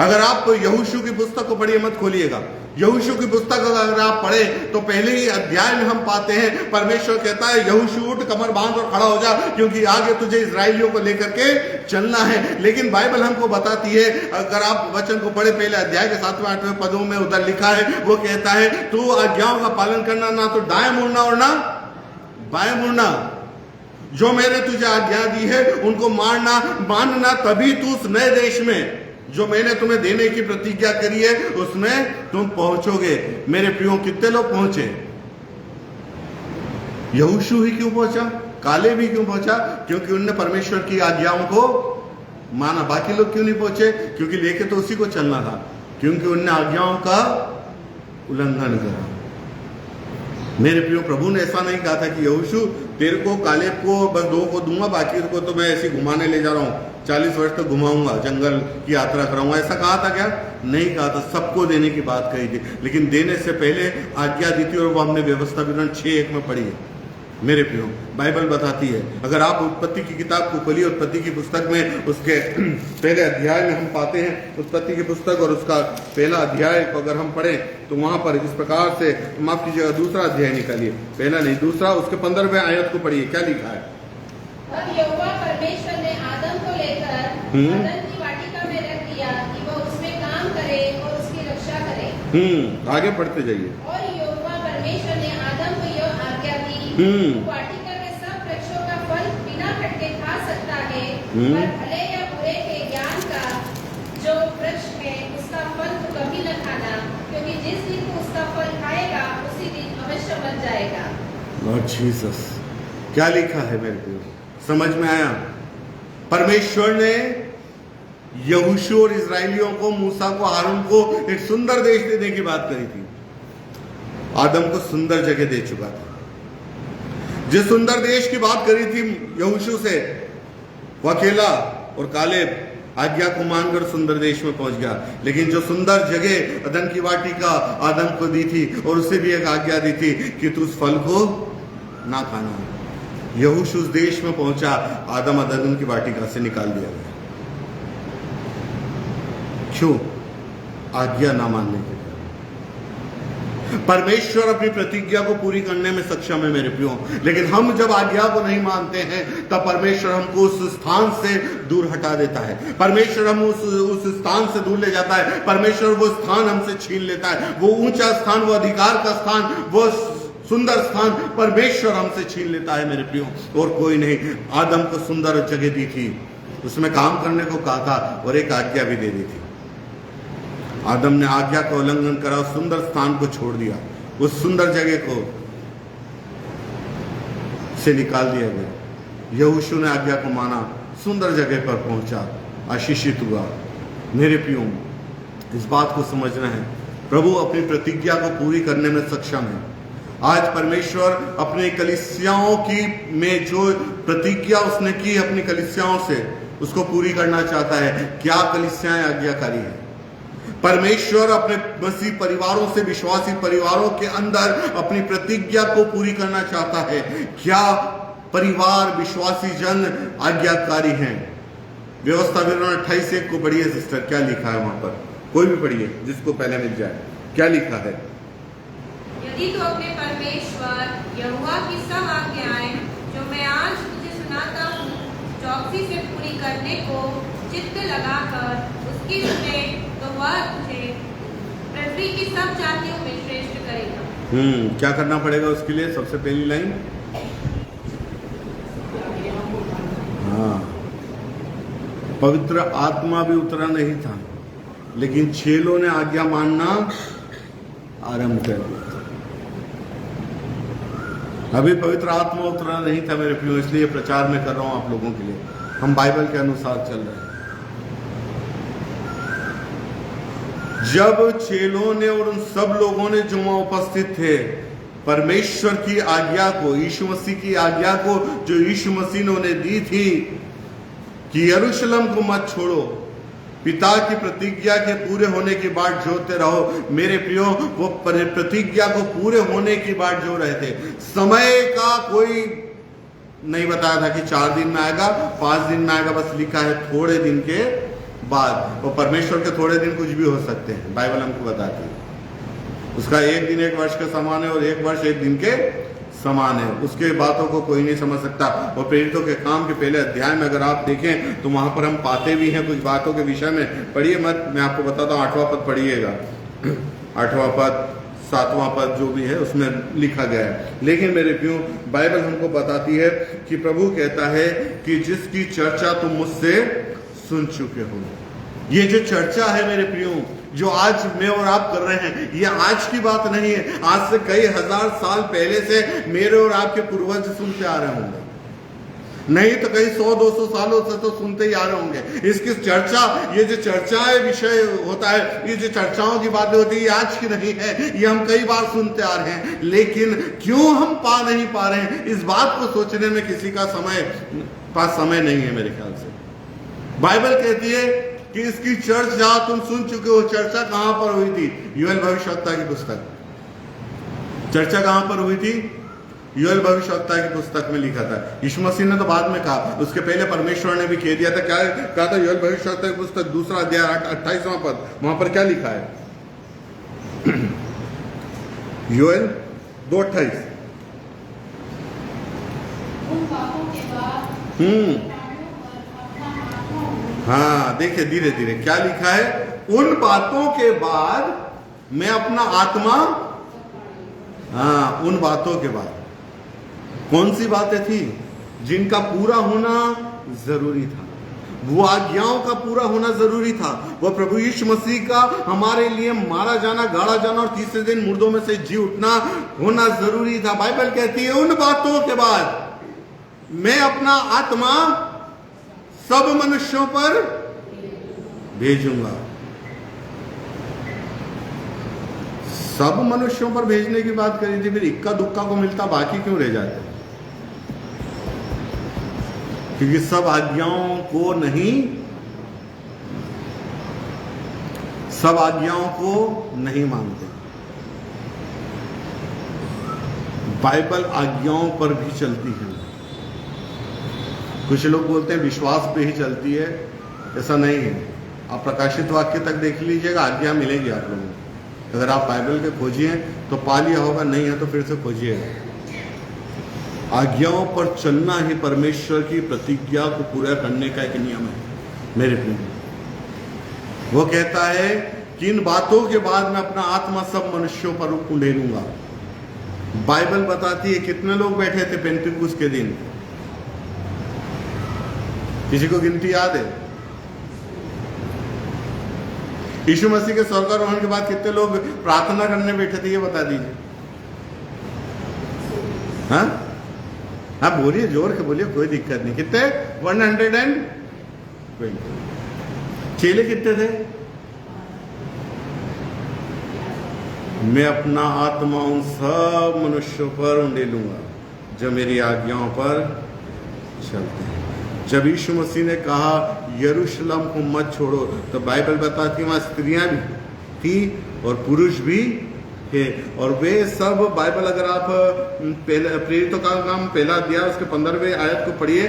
अगर आप यहोशू की पुस्तक को पढ़िए, मत खोलिएगा, यहोशू की पुस्तक अगर आप पढ़े तो पहले ही अध्याय में हम पाते हैं परमेश्वर कहता है यहोशू उठ, कमर बांध और खड़ा हो जा, क्योंकि आगे तुझे इजराइलियों को लेकर के चलना है। लेकिन बाइबल हमको बताती है, अगर आप वचन को पढ़े पहले अध्याय के 7वें-8वें पदों में उधर लिखा है, वो कहता है तू आज्ञाओं का पालन करना, ना तो दाएं मुड़ना और ना बाएं मुड़ना। जो मैंने तुझे आज्ञा दी है उनको मानना, तभी तू उस नए देश में जो मैंने तुम्हें देने की प्रतिज्ञा करी है उसमें तुम पहुंचोगे। मेरे प्रियो कितने लोग पहुंचे? यहोशू ही क्यों पहुंचा, कालेब ही क्यों पहुंचा? क्योंकि उनने परमेश्वर की आज्ञाओं को माना। बाकी लोग क्यों नहीं पहुंचे? क्योंकि लेके तो उसी को चलना था, क्योंकि उनने आज्ञाओं का उल्लंघन करा। मेरे प्रियो, प्रभु ने ऐसा नहीं कहा था कि यहोशू तेरे को, कालेब को बस 2 को दूंगा, बाकी को तो मैं ऐसे घुमाने ले जा रहा हूँ, 40 वर्ष तक घुमाऊंगा, जंगल की यात्रा कराऊंगा। ऐसा कहा था क्या? नहीं कहा था। सबको देने की बात कही थी, लेकिन देने से पहले आज्ञा दी थी, और वो हमने व्यवस्था विवरण 6:1 में पढ़ी है। मेरे प्रियो, बाइबल बताती है, अगर आप उत्पत्ति की किताब को खोलिए, उत्पत्ति की पुस्तक में उसके पहले अध्याय में हम पाते हैं, उत्पत्ति की पुस्तक और उसका पहला अध्याय को अगर हम पढ़ें तो वहां पर इस प्रकार से, माफ कीजिएगा, दूसरा अध्याय निकालिए, पहला नहीं दूसरा, उसके 15वें आयत को पढ़िए, क्या लिखा है? अब यहोवा परमेश्वर ने आदम को लेकर अदन की वाटिका में रख दिया कि वह उसमें काम करे और उसकी रक्षा करे। आगे पढ़ते जाइए। और यहोवा परमेश्वर ने आदम को यह आज्ञा दी, वाटिका के सब वृक्षों का फल बिना खटके खा सकता है, पर भले या बुरे के ज्ञान का जो वृक्ष है उसका फल तो कभी न खाना, क्योंकि जिस दिन तू उसका फल खाएगा उसी दिन अवश्य मर जाएगा। लॉर्ड जीसस, क्या लिखा है मेरे को समझ में आया? परमेश्वर ने यहोशू और इजराइलियों को, मूसा को, हारून को एक सुंदर देश देने की बात करी थी। आदम को सुंदर जगह दे चुका था। जिस सुंदर देश की बात करी थी यहोशू से, वो अकेला और कालेब आज्ञा को मानकर सुंदर देश में पहुंच गया। लेकिन जो सुंदर जगह अदन की वाटिका आदम को दी थी, और उसे भी एक आज्ञा दी थी कि तू उस फल को ना खाना। यहोशू उस देश में पहुंचा, आदम अदन की वाटिका से निकाल दिया गया। क्यों? आज्ञा ना मानने के कारण। परमेश्वर अपनी प्रतिज्ञा को पूरी करने में सक्षम है मेरे प्रियो, लेकिन हम जब आज्ञा को नहीं मानते हैं तब परमेश्वर हमको उस स्थान से दूर हटा देता है। परमेश्वर हम उस स्थान से दूर ले जाता है। परमेश्वर वो स्थान हमसे छीन लेता है। वो ऊंचा स्थान, वो अधिकार का स्थान, वो सुंदर स्थान परमेश्वर हमसे छीन लेता है मेरे प्रियो, और कोई नहीं। आदम को सुंदर जगह दी थी, उसमें काम करने को कहा था, और एक आज्ञा भी दे दी थी। आदम ने आज्ञा का उल्लंघन करा, उस सुंदर स्थान को छोड़ दिया, उस सुंदर जगह को से निकाल दिया गया। यहोशू ने आज्ञा को माना, सुंदर जगह पर पहुंचा, आशीषित हुआ। मेरे प्रियो, इस बात को समझना है, प्रभु अपनी प्रतिज्ञा को पूरी करने में सक्षम है। आज परमेश्वर अपने कलीसियाओं की में जो प्रतिज्ञा उसने की अपनी कलीसियाओं से, उसको पूरी करना चाहता है। क्या कलीसियाएं आज्ञाकारी है? परमेश्वर अपने मसीह परिवारों से, विश्वासी परिवारों के अंदर अपनी प्रतिज्ञा को पूरी करना चाहता है। क्या परिवार, विश्वासी जन आज्ञाकारी हैं? व्यवस्था विवरण 28:1 को पढ़िए सिस्टर, क्या लिखा है वहां पर? कोई भी पढ़िए, जिसको पहले मिल जाए। क्या लिखा है? यदि तू अपने परमेश्वर यहोवा की सब आज्ञाएं जो मैं आज तुझे सुनाता हूँ चौकसी से पूरी करने को चित्त लगाकर उसकी सुने, तो वह तुझे पृथ्वी की सब जातियों में श्रेष्ठ करेगा। क्या करना पड़ेगा उसके लिए? सबसे पहली लाइन, हाँ, पवित्र आत्मा भी उतरा नहीं था, लेकिन चेलों ने आज्ञा मानना आरंभ कर दिया। अभी पवित्र आत्मा उतरा नहीं था मेरे प्रियो, इसलिए प्रचार में कर रहा हूं आप लोगों के लिए। हम बाइबल के अनुसार चल रहे हैं। जब चेलों ने और उन सब लोगों ने जो वहां उपस्थित थे, परमेश्वर की आज्ञा को, यीशु मसीह की आज्ञा को, जो यीशु मसीह ने उन्हें दी थी कि यरूशलेम को मत छोड़ो, पिता की प्रतिज्ञा के पूरे होने की बाट जोते रहो। मेरे प्रियो, वो प्रतिज्ञा को पूरे होने की बाट जो रहे थे। समय का कोई नहीं बताया था कि 4 दिन में आएगा, 5 दिन में आएगा, बस लिखा है थोड़े दिन के बाद। और परमेश्वर के थोड़े दिन कुछ भी हो सकते हैं, बाइबल हमको बताती है। उसका 1 दिन 1 वर्ष का समान है, और 1 वर्ष 1 दिन के समान है। उसके बातों को कोई नहीं समझ सकता। और प्रेरितों के काम के पहले अध्याय में अगर आप देखें तो वहां पर हम पाते भी हैं कुछ बातों के विषय में। पढ़िए मत, मैं आपको बताता हूँ, 8वां पद पढ़िएगा, 8वां पद, 7वां पद जो भी है उसमें लिखा गया है। लेकिन मेरे प्रियो, बाइबल हमको बताती है कि प्रभु कहता है कि जिसकी चर्चा तुम मुझसे सुन चुके हो। ये जो चर्चा है मेरे प्रियो, जो आज मैं और आप कर रहे हैं, ये आज की बात नहीं है। आज से कई हजार साल पहले से मेरे और आपके पूर्वज सुनते आ रहे होंगे, नहीं तो कई 100-200 सालों से तो सुनते ही आ रहे होंगे। इसकी चर्चा, ये जो चर्चाएं विषय होता है, ये जो चर्चाओं की बातें होती है, ये आज की नहीं है, ये हम कई बार सुनते आ रहे हैं। लेकिन क्यों हम पा नहीं पा रहे हैं, इस बात को सोचने में किसी का पास समय नहीं है मेरे ख्याल से। बाइबल कहती है कि इसकी चर्चा तुम सुन चुके हो। चर्चा कहां पर हुई थी? योएल भविष्यवक्ता की पुस्तक। चर्चा कहां पर हुई थी? योएल भविष्यवक्ता की पुस्तक में लिखा था। यीशु मसीह ने तो बाद में कहा, उसके पहले परमेश्वर ने भी कह दिया था। क्या कहा था? योएल भविष्यवक्ता की पुस्तक 2 अध्याय 28वां पद, वहां पर क्या लिखा है? योएल 2:28। हाँ, देखिए धीरे धीरे क्या लिखा है। उन बातों के बाद मैं अपना आत्मा, हाँ, उन बातों के बाद। कौन सी बातें थी? जिनका पूरा होना जरूरी था। वो आज्ञाओं का पूरा होना जरूरी था। वो प्रभु यीशु मसीह का हमारे लिए मारा जाना, गाड़ा जाना और तीसरे दिन मुर्दों में से जी उठना होना जरूरी था। बाइबल कहती है उन बातों के बाद मैं अपना आत्मा सब मनुष्यों पर भेजूंगा। सब मनुष्यों पर भेजने की बात करी थी, फिर इक्का दुक्का को मिलता, बाकी क्यों रह जाते? क्योंकि सब आज्ञाओं को नहीं, सब आज्ञाओं को नहीं मानते। बाइबल आज्ञाओं पर भी चलती है। कुछ लोग बोलते हैं विश्वास पे ही चलती है, ऐसा नहीं है। आप प्रकाशित वाक्य तक देख लीजिएगा, आज्ञा मिलेगी आप लोगों को। अगर आप बाइबल के खोजिए तो पा लिया होगा, नहीं है तो फिर से खोजिएगा। आज्ञाओं पर चलना ही परमेश्वर की प्रतिज्ञा को पूरा करने का एक नियम है मेरे प्रिय। वो कहता है कि इन बातों के बाद मैं अपना आत्मा सब मनुष्यों पर उंडेलूंगा। बाइबल बताती है कितने लोग बैठे थे पेंटिकुस्त के दिन? किसी को गिनती याद है? यीशु मसीह के स्वर्गारोहण के बाद कितने लोग प्रार्थना करने बैठे थे, ये बता दीजिए। हाँ हाँ, बोलिए, जोर के बोलिए, कोई दिक्कत नहीं। कितने? 120। चेले कितने थे? मैं अपना आत्मा उन सब मनुष्यों पर उंडेलूंगा जो मेरी आज्ञाओं पर चलते हैं। जब यीशु मसीह ने कहा यरूशलेम को मत छोड़ो, तो बाइबल बताती है वहां स्त्रियां भी थी और पुरुष भी थे, और वे सब, बाइबल अगर आप प्रेरितों का काम पहला अध्याय उसके 15वें आयत को पढ़िए,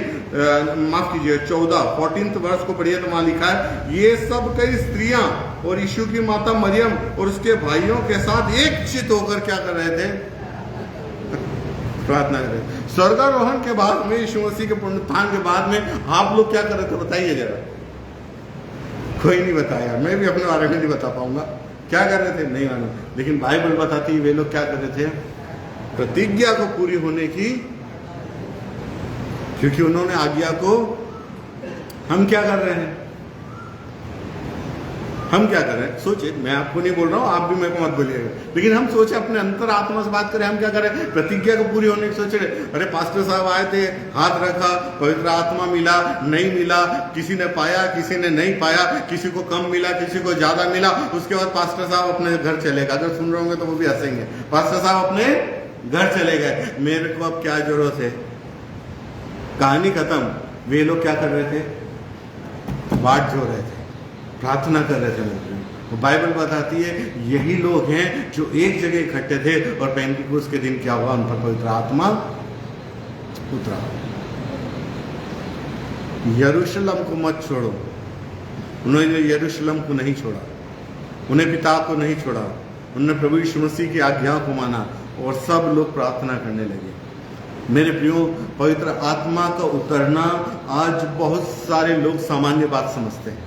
माफ कीजिए 14th वर्ष को पढ़िए, तो वहां लिखा है ये सब कई स्त्रियां और यीशु की माता मरियम और उसके भाइयों के साथ एक चित होकर क्या कर रहे थे? प्रार्थना कर रहे थे। स्वर्गारोहण के बाद में, यीशु मसीह के पुनरुत्थान के बाद में आप लोग क्या कर रहे थे? बताइए जरा। कोई नहीं बताया, मैं भी अपने बारे में नहीं बता पाऊंगा। क्या कर रहे थे? नहीं मालूम। लेकिन बाइबल बताती वे लोग क्या कर रहे थे? प्रतिज्ञा को पूरी होने की, क्योंकि उन्होंने आज्ञा को, हम क्या कर रहे हैं? हम क्या कर रहे हैं? सोचिए, मैं आपको नहीं बोल रहा हूं, आप भी मेरे को मत बोलिएगा, लेकिन हम सोचे, अपने अंतर आत्मा से बात करें। हम क्या करें? प्रतिज्ञा को पूरी होने की सोच रहे। अरे पास्टर साहब आए थे, हाथ रखा, पवित्र आत्मा मिला, नहीं मिला, किसी ने पाया, किसी ने नहीं पाया, किसी को कम मिला, किसी को ज्यादा मिला। उसके बाद पास्टर साहब अपने घर चले गए। अगर सुन रहे होंगे तो वो भी हंसेंगे। पास्टर साहब अपने घर चले गए, मेरे को अब क्या जरूरत है? कहानी खत्म। वे लोग क्या कर रहे थे? बाट जो रहे थे, प्रार्थना कर रहे थे। तो बाइबल बताती है यही लोग हैं जो एक जगह इकट्ठे थे, और पेंटिकुस्त के दिन क्या हुआ? उन पर पवित्र आत्मा उतरा। यरूशलेम को मत छोड़ो। उन्होंने यरूशलेम को नहीं छोड़ा, उन्हें पिता को नहीं छोड़ा, उन्होंने प्रभु यीशु मसीह की आज्ञा को माना, और सब लोग प्रार्थना करने लगे। मेरे प्रियो, पवित्र आत्मा का उतरना आज बहुत सारे लोग सामान्य बात समझते हैं।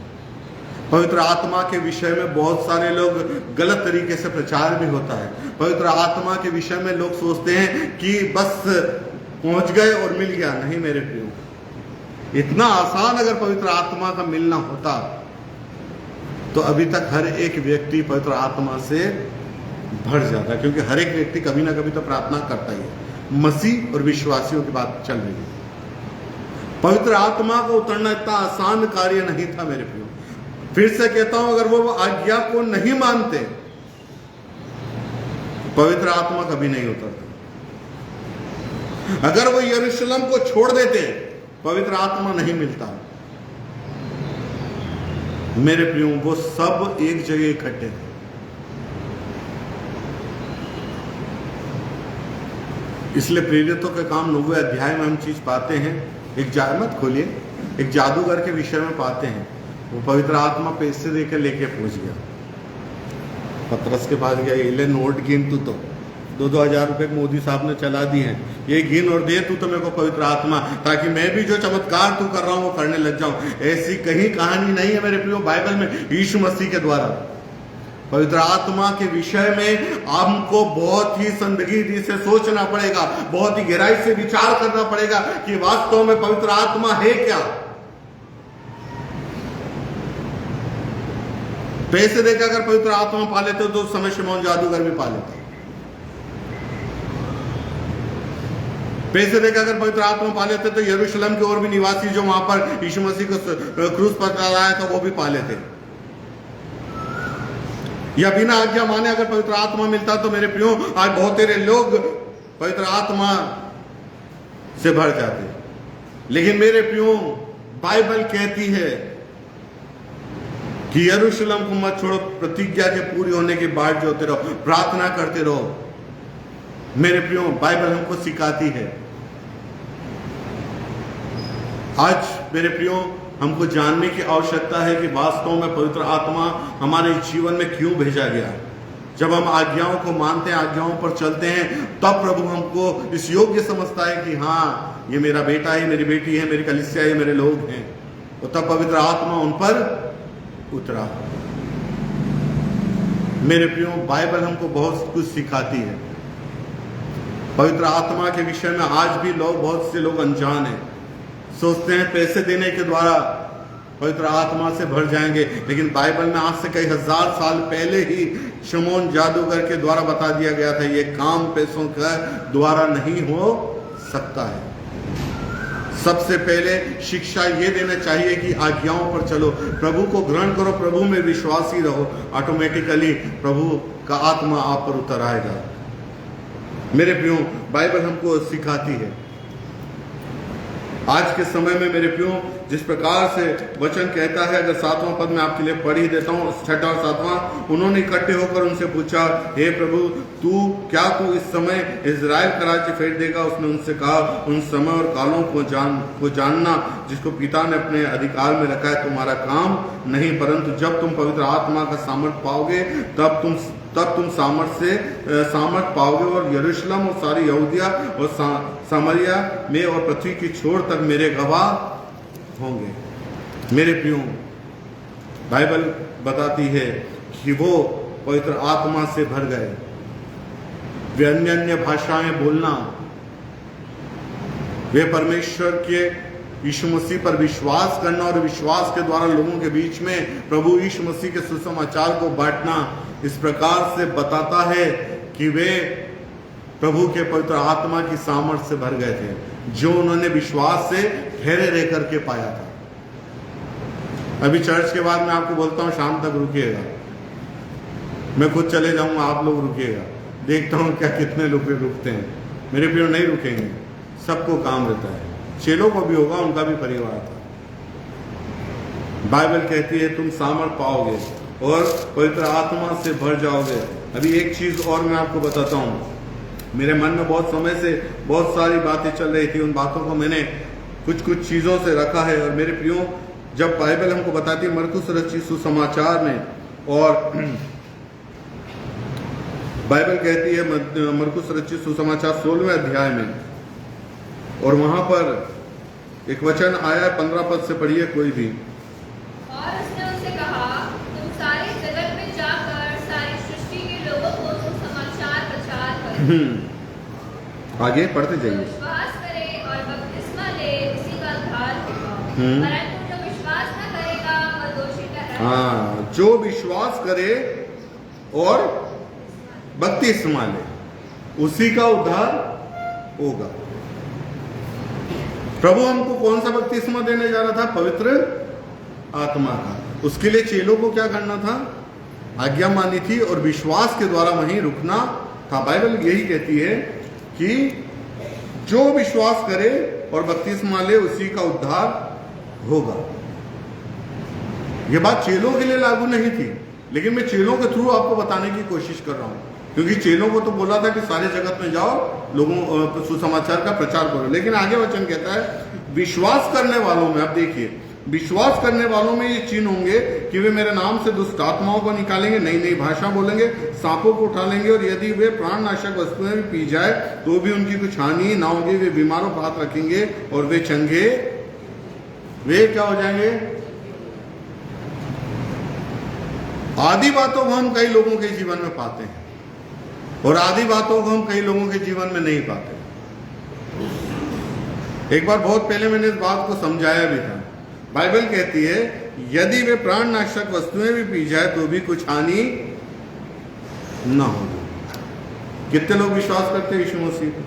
पवित्र आत्मा के विषय में बहुत सारे लोग गलत तरीके से प्रचार भी होता है। पवित्र आत्मा के विषय में लोग सोचते हैं कि बस पहुंच गए और मिल गया। नहीं मेरे प्रियो, इतना आसान अगर पवित्र आत्मा का मिलना होता तो अभी तक हर एक व्यक्ति पवित्र आत्मा से भर जाता है, क्योंकि हर एक व्यक्ति कभी ना कभी तो प्रार्थना करता ही है। मसीह और विश्वासियों की बात चल रही है। पवित्र आत्मा को उतरना इतना आसान कार्य नहीं था मेरे प्रियो। फिर से कहता हूं, अगर वो आज्ञा को नहीं मानते, पवित्र आत्मा कभी नहीं उतरता। अगर वो यरूशलेम को छोड़ देते, पवित्र आत्मा नहीं मिलता। मेरे प्रियो, वो सब एक जगह इकट्ठे थे। इसलिए प्रेरितों के काम 9वें अध्याय में हम चीज पाते हैं। मत खोलिए, एक जादूगर के विषय में पाते हैं। वो पवित्र आत्मा पैसे देकर लेके पहुंच गया, पतरस के पास गया, ये ले नोट गिन, तू तो 2-2 हजार रुपए मोदी साहब ने चला दिए हैं, ये गिन और दे तू तो मेरे को पवित्र आत्मा, ताकि मैं भी जो चमत्कार तू कर रहा हूं वो करने लग जाऊं। ऐसी कहीं कहानी नहीं है मेरे प्रियो बाइबल में यीशु मसीह के द्वारा। पवित्र आत्मा के विषय में हमको बहुत ही संजीदगी से सोचना पड़ेगा, बहुत ही गहराई से विचार करना पड़ेगा कि वास्तव में पवित्र आत्मा है क्या। पैसे देकर अगर पवित्र आत्मा पा लेते तो उस समय शमौन जादूगर भी पा लेते। पैसे देकर अगर पवित्र आत्मा पा लेते तो यरूशलेम के और भी निवासी जो वहां पर यीशु मसीह को क्रूस पर चढ़ाया था वो भी पा लेते। या बिना आज्ञा माने अगर पवित्र आत्मा मिलता तो मेरे प्रियो आज बहुत तेरे लोग पवित्र आत्मा से भर जाते। लेकिन मेरे प्रियो बाइबल कहती है कि यरूशलेम को मत छोड़ो, प्रतिज्ञा के पूरी होने के बाद जो होते रहो, प्रार्थना करते रहो। मेरे प्रियो बाइबल हमको सिखाती है। आज मेरे प्रियो हमको जानने की आवश्यकता है कि वास्तव में पवित्र आत्मा हमारे जीवन में क्यों भेजा गया। जब हम आज्ञाओं को मानते हैं, आज्ञाओं पर चलते हैं, तब प्रभु हमको इस योग्य समझता है कि हाँ ये मेरा बेटा है, मेरी बेटी है, मेरी कलीसिया है, मेरे लोग हैं। तो तब पवित्र आत्मा उन पर उतरा। मेरे प्रियो बाइबल हमको बहुत कुछ सिखाती है। पवित्र आत्मा के विषय में आज भी बहुत से लोग अनजान हैं, सोचते हैं पैसे देने के द्वारा पवित्र आत्मा से भर जाएंगे। लेकिन बाइबल में आज से कई हजार साल पहले ही शमौन जादूगर के द्वारा बता दिया गया था, ये काम पैसों के द्वारा नहीं हो सकता है। सबसे पहले शिक्षा ये देना चाहिए कि आज्ञाओं पर चलो, प्रभु को ग्रहण करो, प्रभु में विश्वासी रहो, ऑटोमेटिकली प्रभु का आत्मा आप पर उतर आएगा। मेरे प्रियो बाइबल हमको सिखाती है। आज के समय में मेरे प्रियो जिस प्रकार से वचन कहता है, अगर 7वां पद में आपके लिए पढ़ ही देता हूँ, 6वां और 7वां। उन्होंने इकट्ठे होकर उनसे पूछा, हे प्रभु क्या तू इस समय इजराइल का राज्य फेर देगा? उसने उनसे कहा, उन समय और कालों को जानना जिसको पिता ने अपने अधिकार में रखा है तुम्हारा काम नहीं, परंतु जब तुम पवित्र आत्मा का सामर्थ पाओगे तब तुम सामर्थ पाओगे और यरूशलेम और सारी यहूदिया और सामरिया में और पृथ्वी की छोर तक मेरे गवाह होंगे। मेरे प्रियो बाइबल बताती है कि वो पवित्र आत्मा से भर गए। वे अन्य भाषाएं बोलना, वे परमेश्वर के यीशु मसीह पर विश्वास करना और विश्वास के द्वारा लोगों के बीच में प्रभु यीशु मसीह के सुसमाचार को बांटना, इस प्रकार से बताता है कि वे प्रभु के पवित्र आत्मा की सामर्थ से भर गए थे, जो उन्होंने विश्वास से ठहरे रह करके पाया था। अभी चर्च के बाद मैं आपको बोलता हूं शाम तक रुकिएगा, मैं खुद चले जाऊंगा, आप लोग रुकिएगा, देखता हूं क्या कितने लोग रुकते हैं। मेरे प्रियो नहीं रुकेंगे, सबको काम रहता है, चेलों को भी होगा, उनका भी परिवार था। बाइबल कहती है तुम सामर्थ पाओगे और पवित्र आत्मा से भर जाओगे। अभी एक चीज और मैं आपको बताता हूं, मेरे मन में बहुत समय से बहुत सारी बातें चल रही थी, उन बातों को मैंने कुछ चीजों से रखा है। और मेरे प्रियो जब बाइबल हमको बताती है मरकुस रचित सुसमाचार में, और बाइबल कहती है मरकुस रचित सुसमाचार 16वें अध्याय में, और वहां पर एक वचन आया है, 15 पद से पढ़िए कोई भी। और उसने उनसे कहा, तुम सारे जगत में जाकर सारी सृष्टि के लोगों को सुसमाचार प्रचार करो। आगे पढ़ते जो जाइए। विश्वास करे और बपतिस्मा ले उसी का उद्धार होगा, परंतु जो विश्वास न करेगा वह दोषी ठहराया हाँ, जो विश्वास करे और बपतिस्मा ले उसी का उद्धार होगा। प्रभु हमको कौन सा बपतिस्मा देने जा रहा था? पवित्र आत्मा का। उसके लिए चेलों को क्या करना था? आज्ञा मानी थी और विश्वास के द्वारा वहीं रुकना था। बाइबल यही कहती है कि जो विश्वास करे और बपतिस्मा ले उसी का उद्धार होगा। यह बात चेलों के लिए लागू नहीं थी, लेकिन मैं चेलों के थ्रू आपको बताने की कोशिश कर रहा हूं, क्योंकि चेलों को तो बोला था कि सारे जगत में जाओ, लोगों सुसमाचार का प्रचार करो। लेकिन आगे वचन कहता है विश्वास करने वालों में, अब देखिए, विश्वास करने वालों में ये चिन्ह होंगे कि वे मेरे नाम से दुष्ट आत्माओं को निकालेंगे, नई नई भाषा बोलेंगे, सांपों को उठा लेंगे, और यदि वे प्राणनाशक वस्तुएं भी पी जाए तो भी उनकी कुछ हानि ना होगी। वे बीमारों पर हाथ रखेंगे और वे चंगे, वे क्या हो जाएंगे? आदि बातों को हम कई लोगों के जीवन में पाते हैं और आदि बातों को हम कई लोगों के जीवन में नहीं पाते। एक बार बहुत पहले मैंने इस बात को समझाया भी था। बाइबल कहती है यदि वे प्राणनाशक वस्तुएं भी पी जाए तो भी कुछ हानि ना होगी। कितने लोग विश्वास करते हैं यीशु मसीह को?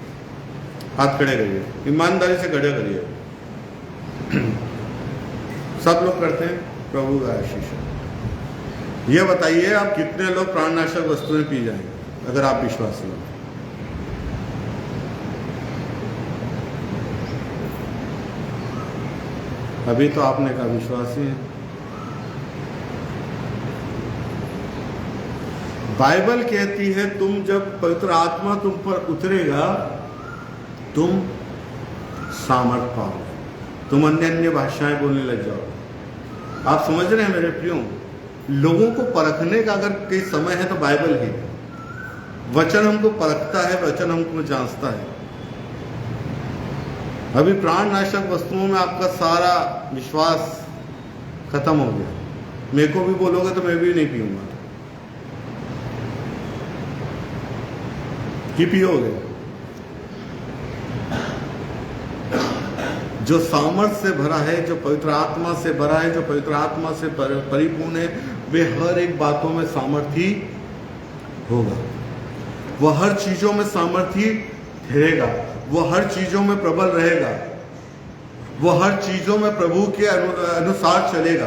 हाथ खड़े करिए, ईमानदारी से खड़े करिए। सब लोग करते हैं। प्रभु का आशीष है। ये बताइए आप कितने लोग प्राणनाशक वस्तुएं पी जाएंगे अगर आप विश्वासी हो? अभी तो आपने कहा विश्वासी है। बाइबल कहती है तुम जब पवित्र आत्मा तुम पर उतरेगा तुम सामर्थ पाओगे, तुम अन्य अन्य भाषाएं बोलने लग जाओगे। आप समझ रहे हैं मेरे प्रियो? लोगों को परखने का अगर कोई समय है तो बाइबल ही है। वचन हमको परखता है, वचन हमको जांचता है। अभी प्राणनाशक वस्तुओं में आपका सारा विश्वास खत्म हो गया। मेरे को भी बोलोगे तो मैं भी नहीं पीऊंगा। कि पियोगे? जो सामर्थ से भरा है, जो पवित्र आत्मा से भरा है, जो पवित्र आत्मा से परिपूर्ण है, वे हर एक बातों में सामर्थी होगा। वह हर चीजों में सामर्थी ठहरेगा। वो हर चीजों में प्रबल रहेगा। वो हर चीजों में प्रभु के अनुसार चलेगा।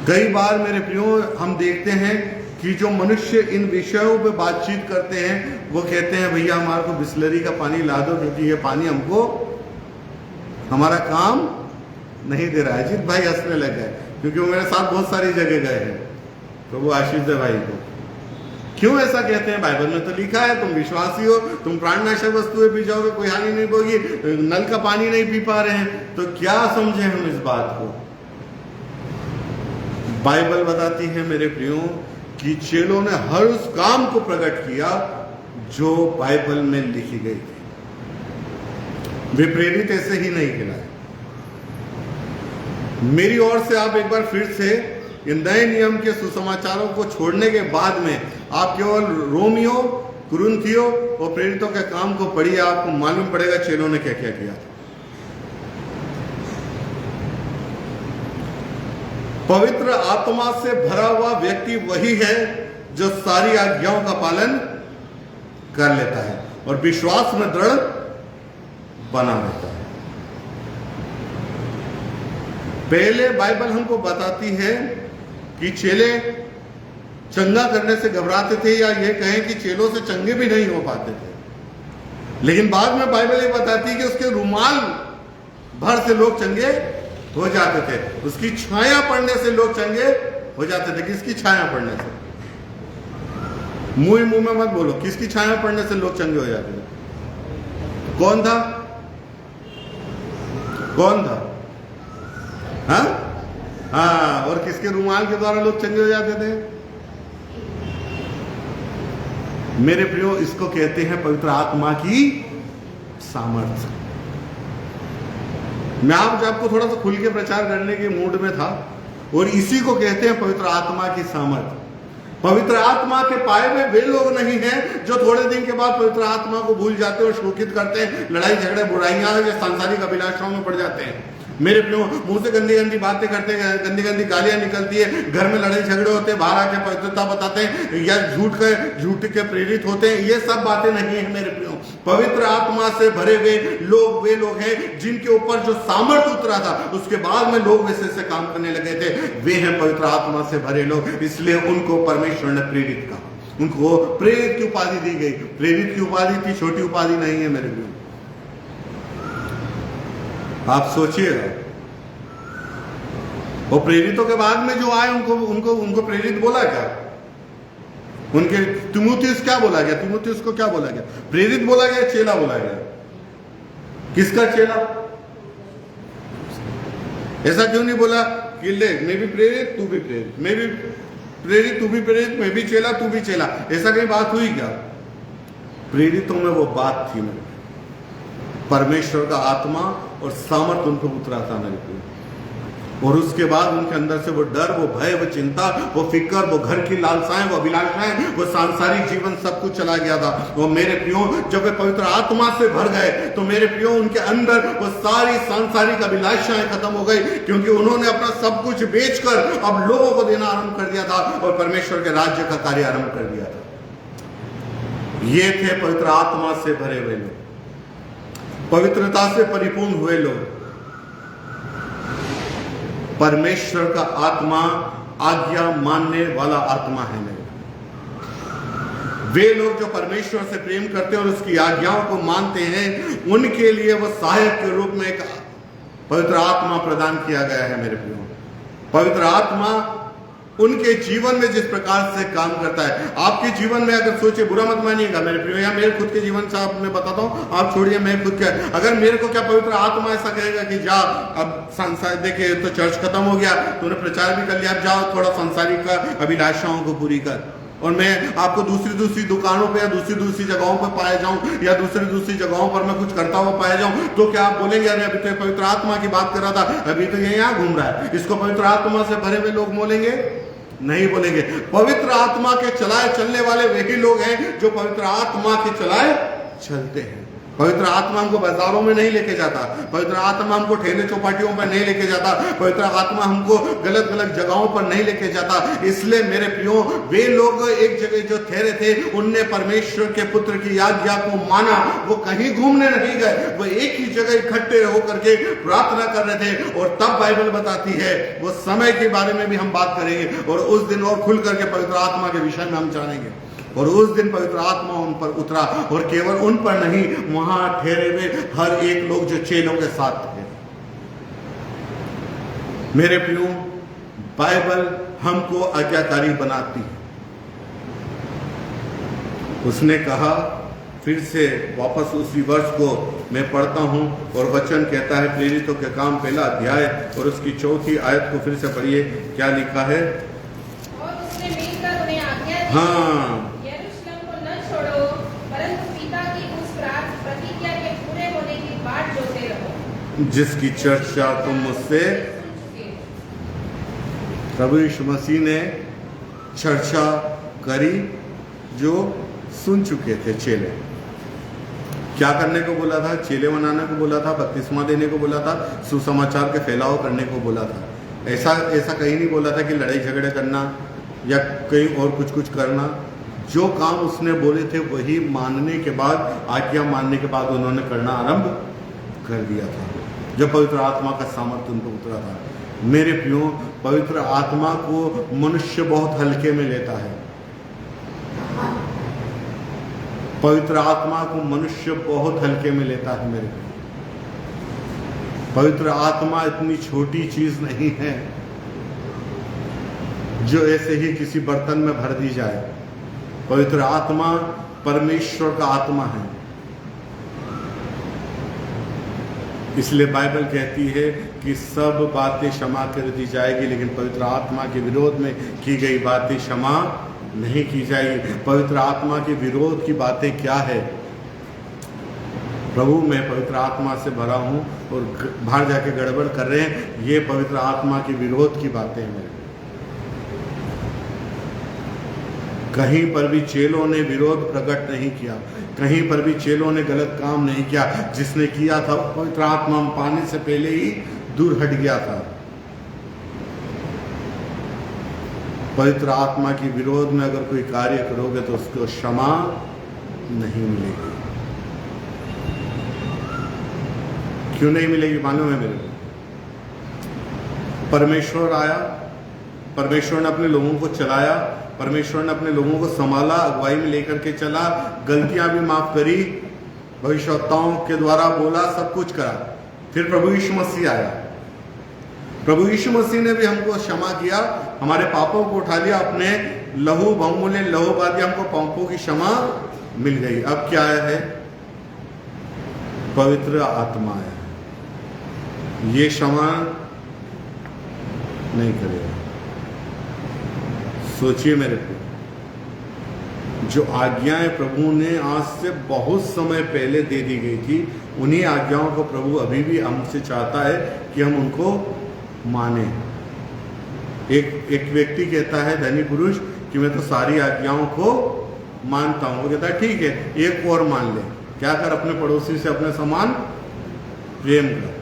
कई बार मेरे प्रियो हम देखते हैं कि जो मनुष्य इन विषयों पे बातचीत करते हैं वो कहते हैं भैया हमारे को बिस्लरी का पानी ला दो, क्योंकि ये पानी हमको हमारा काम नहीं दे रहा है। अजीत भाई हंसने लग गए क्योंकि वो मेरे साथ बहुत सारी जगह गए हैं। तो वो आशीष दे भाई को क्यों ऐसा कहते हैं? बाइबल में तो लिखा है तुम विश्वासी हो, तुम प्राणनाशक वस्तुएं पी जाओगे, कोई हानि नहीं होगी, नल का पानी नहीं पी पा रहे हैं। तो क्या समझे हम इस बात को? बाइबल बताती है मेरे प्रियो कि चेलों ने हर उस काम को प्रकट किया जो बाइबल में लिखी गई थी। वे प्रेरित ऐसे ही नहीं खिलाए। मेरी ओर से आप एक बार फिर से इन नए नियम के सुसमाचारों को छोड़ने के बाद में आप केवल रोमियो, कुरिन्थियों और प्रेरितों के काम को पढ़िए, आपको मालूम पड़ेगा चेलों ने क्या क्या किया। पवित्र आत्मा से भरा हुआ व्यक्ति वही है जो सारी आज्ञाओं का पालन कर लेता है और विश्वास में दृढ़ बना रहता है। पहले बाइबल हमको बताती है कि चेले चंगा करने से घबराते थे, या ये कहें कि चेलों से चंगे भी नहीं हो पाते थे। लेकिन बाद में बाइबल ये बताती है कि उसके रुमाल भर से लोग चंगे हो जाते थे, उसकी छाया पड़ने से लोग चंगे हो जाते थे। किसकी छाया पड़ने से? मुंह में मत बोलो। किसकी छाया पड़ने से लोग चंगे हो जाते थे? कौन था? कौन था? हाँ, और किसके रुमाल के द्वारा लोग चंगे हो जाते थे? मेरे प्रियो, इसको कहते हैं पवित्र आत्मा की सामर्थ्य। मैं आपको थोड़ा सा खुल के प्रचार करने के मूड में था, और इसी को कहते हैं पवित्र आत्मा की सामर्थ्य। पवित्र आत्मा के पाए हुए वे लोग नहीं हैं जो थोड़े दिन के बाद पवित्र आत्मा को भूल जाते हैं और शोकित करते हैं, लड़ाई झगड़े बुराइयां या सांसारिक अभिलाषाओं में पड़ जाते हैं। मेरे प्रियो, मुंह से गंदी गंदी बातें करते हैं, गंदी गंदी गालियां निकलती है, घर में लड़ाई झगड़े होते हैं, बाहर आके पवित्रता बताते हैं या झूठ के प्रेरित होते हैं, ये सब बातें नहीं है मेरे प्रियो। पवित्र आत्मा से भरे हुए लोग वे लोग हैं जिनके ऊपर जो सामर्थ्य उतरा था, उसके बाद में लोग वैसे से काम करने लगे थे, वे हैं पवित्र आत्मा से भरे लोग। इसलिए उनको परमेश्वर ने प्रेरित कहा, उनको प्रेरित की उपाधि दी गई। प्रेरित की उपाधि थी, छोटी उपाधि नहीं है मेरे प्रियो। आप सोचिएगा, वो प्रेरितों के बाद में जो आए उनको प्रेरित बोला क्या? उनके तीमुथियुस क्या बोला गया? तीमुथियुस को क्या बोला गया? प्रेरित बोला गया, चेला बोला गया? किसका चेला? ऐसा क्यों नहीं बोला कि ले मैं भी प्रेरित तू भी प्रेरित, मैं भी प्रेरित तू भी प्रेरित, मैं भी चेला तू भी चेला? ऐसा कहीं बात हुई क्या? प्रेरितों में वो बात थी मेरे, परमेश्वर का आत्मा और सामर्थ्य उनको उतरा था मेरे को, और उसके बाद उनके अंदर से वो डर, वो भय, वो चिंता, वो फिक्र, वो घर की लालसाएं, वो अभिलाषाएं, वो सांसारिक जीवन सब कुछ चला गया था। वो मेरे प्रियो, जब वे पवित्र आत्मा से भर गए तो मेरे प्रियो उनके अंदर वो सारी सांसारिक अभिलाषाएं खत्म हो गई, क्योंकि उन्होंने अपना सब कुछ बेचकर अब लोगों को देना आरंभ कर दिया था और परमेश्वर के राज्य का कार्य आरंभ कर दिया था। ये थे पवित्र आत्मा से भरे हुए लोग, पवित्रता से परिपूर्ण हुए लोग। परमेश्वर का आत्मा आज्ञा मानने वाला आत्मा है मेरे। वे लोग जो परमेश्वर से प्रेम करते हैं और उसकी आज्ञाओं को मानते हैं, उनके लिए वो सहायक के रूप में एक पवित्र आत्मा प्रदान किया गया है मेरे प्रियो। पवित्र आत्मा उनके जीवन में जिस प्रकार से काम करता है, आपके जीवन में अगर सोचिए, बुरा मत मानिएगा मेरे प्रियो, या मेरे खुद के जीवन से आप मैं बताता हूँ, आप छोड़िए मैं खुद के, अगर मेरे को क्या पवित्र आत्मा ऐसा कहेगा कि जा अब संसार देखे तो चर्च खत्म हो गया, तूने प्रचार भी कर लिया, अब जाओ थोड़ा सांसारिक अभिलाषाओं को पूरी कर, और मैं आपको दूसरी दुकानों पे या दूसरी जगहों पे पाया जाऊं या दूसरी जगहों पर मैं कुछ करता हुआ पाया जाऊं, तो क्या आप बोलेंगे अरे अभी तो पवित्र आत्मा की बात कर रहा था, अभी तो ये यहाँ घूम रहा है, इसको पवित्र आत्मा से भरे हुए लोग बोलेंगे? नहीं बोलेंगे। पवित्र आत्मा के चलाए चलने वाले वही लोग हैं जो पवित्र आत्मा के चलाए चलते हैं। पवित्र आत्मा हमको बाजारों में नहीं लेके जाता, पवित्र आत्मा हमको ठेले चौपाटियों पर नहीं लेके जाता, पवित्र आत्मा हमको गलत गलत जगहों पर नहीं लेके जाता। इसलिए मेरे प्रियो, वे लोग एक जगह जो ठहरे थे, उनने परमेश्वर के पुत्र की आज्ञा को माना, वो कहीं घूमने नहीं गए, वो एक ही जगह इकट्ठे होकर के प्रार्थना कर रहे थे। और तब बाइबल बताती है, वो समय के बारे में भी हम बात करेंगे और उस दिन और खुल करके पवित्र आत्मा के विषय में हम जानेंगे। और उस दिन पवित्र आत्मा उन पर उतरा, और केवल उन पर नहीं, वहां ठहरे हुए हर एक लोग जो चेलों के साथ थे। मेरे प्रियो, बाइबल हमको आज्ञाकारी बनाती है। उसने कहा, फिर से वापस उसी वर्ष को मैं पढ़ता हूं, और वचन कहता है, प्रेरितों के काम पहला अध्याय और उसकी 4थी आयत को फिर से पढ़िए, क्या लिखा है? और उसने मिलकर उन्हें आज्ञा दी, हाँ, यरूशलेम को न छोड़ो, परंतु पिता की उस प्रतिज्ञा के पूरे होने की बाट जोते रहो, जिसकी चर्चा तुम मुझसे प्रभु यीशु मसीह ने चर्चा करी, जो सुन चुके थे चेले। क्या करने को बोला था? चेले बनाने को बोला था, बपतिस्मा देने को बोला था, सुसमाचार के फैलाव करने को बोला था। ऐसा कहीं नहीं बोला था कि लड़ाई झगड़े करना या कहीं और कुछ करना। जो काम उसने बोले थे वही मानने के बाद, आज्ञा मानने के बाद उन्होंने करना आरंभ कर दिया था, जब पवित्र आत्मा का सामर्थ्य उनको उतरा था। मेरे प्रियो, पवित्र आत्मा को मनुष्य बहुत हल्के में लेता है। पवित्र आत्मा को मनुष्य बहुत हल्के में लेता है मेरे प्रियो। पवित्र आत्मा इतनी छोटी चीज नहीं है जो ऐसे ही किसी बर्तन में भर दी जाए। पवित्र आत्मा परमेश्वर का आत्मा है। इसलिए बाइबल कहती है कि सब बातें क्षमा कर दी जाएगी, लेकिन पवित्र आत्मा के विरोध में की गई बातें क्षमा नहीं की जाएगी। पवित्र आत्मा के विरोध की बातें क्या है? प्रभु, मैं पवित्र आत्मा से भरा हूं और बाहर जाके गड़बड़ कर रहे हैं, ये पवित्र आत्मा के विरोध की बातें हैं। कहीं पर भी चेलों ने विरोध प्रकट नहीं किया, कहीं पर भी चेलों ने गलत काम नहीं किया। जिसने किया था, पवित्र आत्मा पाने से पहले ही दूर हट गया था। पवित्र आत्मा के विरोध में अगर कोई कार्य करोगे तो उसको क्षमा नहीं मिलेगी। क्यों नहीं मिलेगी मालूम है मेरे को? परमेश्वर आया, परमेश्वर ने अपने लोगों को चलाया, परमेश्वर ने अपने लोगों को संभाला, अगुवाई में लेकर के चला, गलतियां भी माफ करी, भविष्यवक्ताओं के द्वारा बोला, सब कुछ करा। फिर प्रभु यीशु मसीह आया, प्रभु यीशु मसीह ने भी हमको क्षमा किया, हमारे पापों को उठा लिया, अपने लहू बहुमूल्य लहू बहा दिया, हमको पापों की क्षमा मिल गई। अब क्या है? पवित्र आत्मा है, ये क्षमा नहीं करेगा। सोचिए मेरे को, जो आज्ञाएं प्रभु ने आज से बहुत समय पहले दे दी गई थी, उन्हीं आज्ञाओं को प्रभु अभी भी हमसे चाहता है कि हम उनको माने। एक व्यक्ति कहता है, धनी पुरुष, कि मैं तो सारी आज्ञाओं को मानता हूं। वो कहता है ठीक है, एक और मान ले। क्या कर? अपने पड़ोसी से अपने समान प्रेम कर।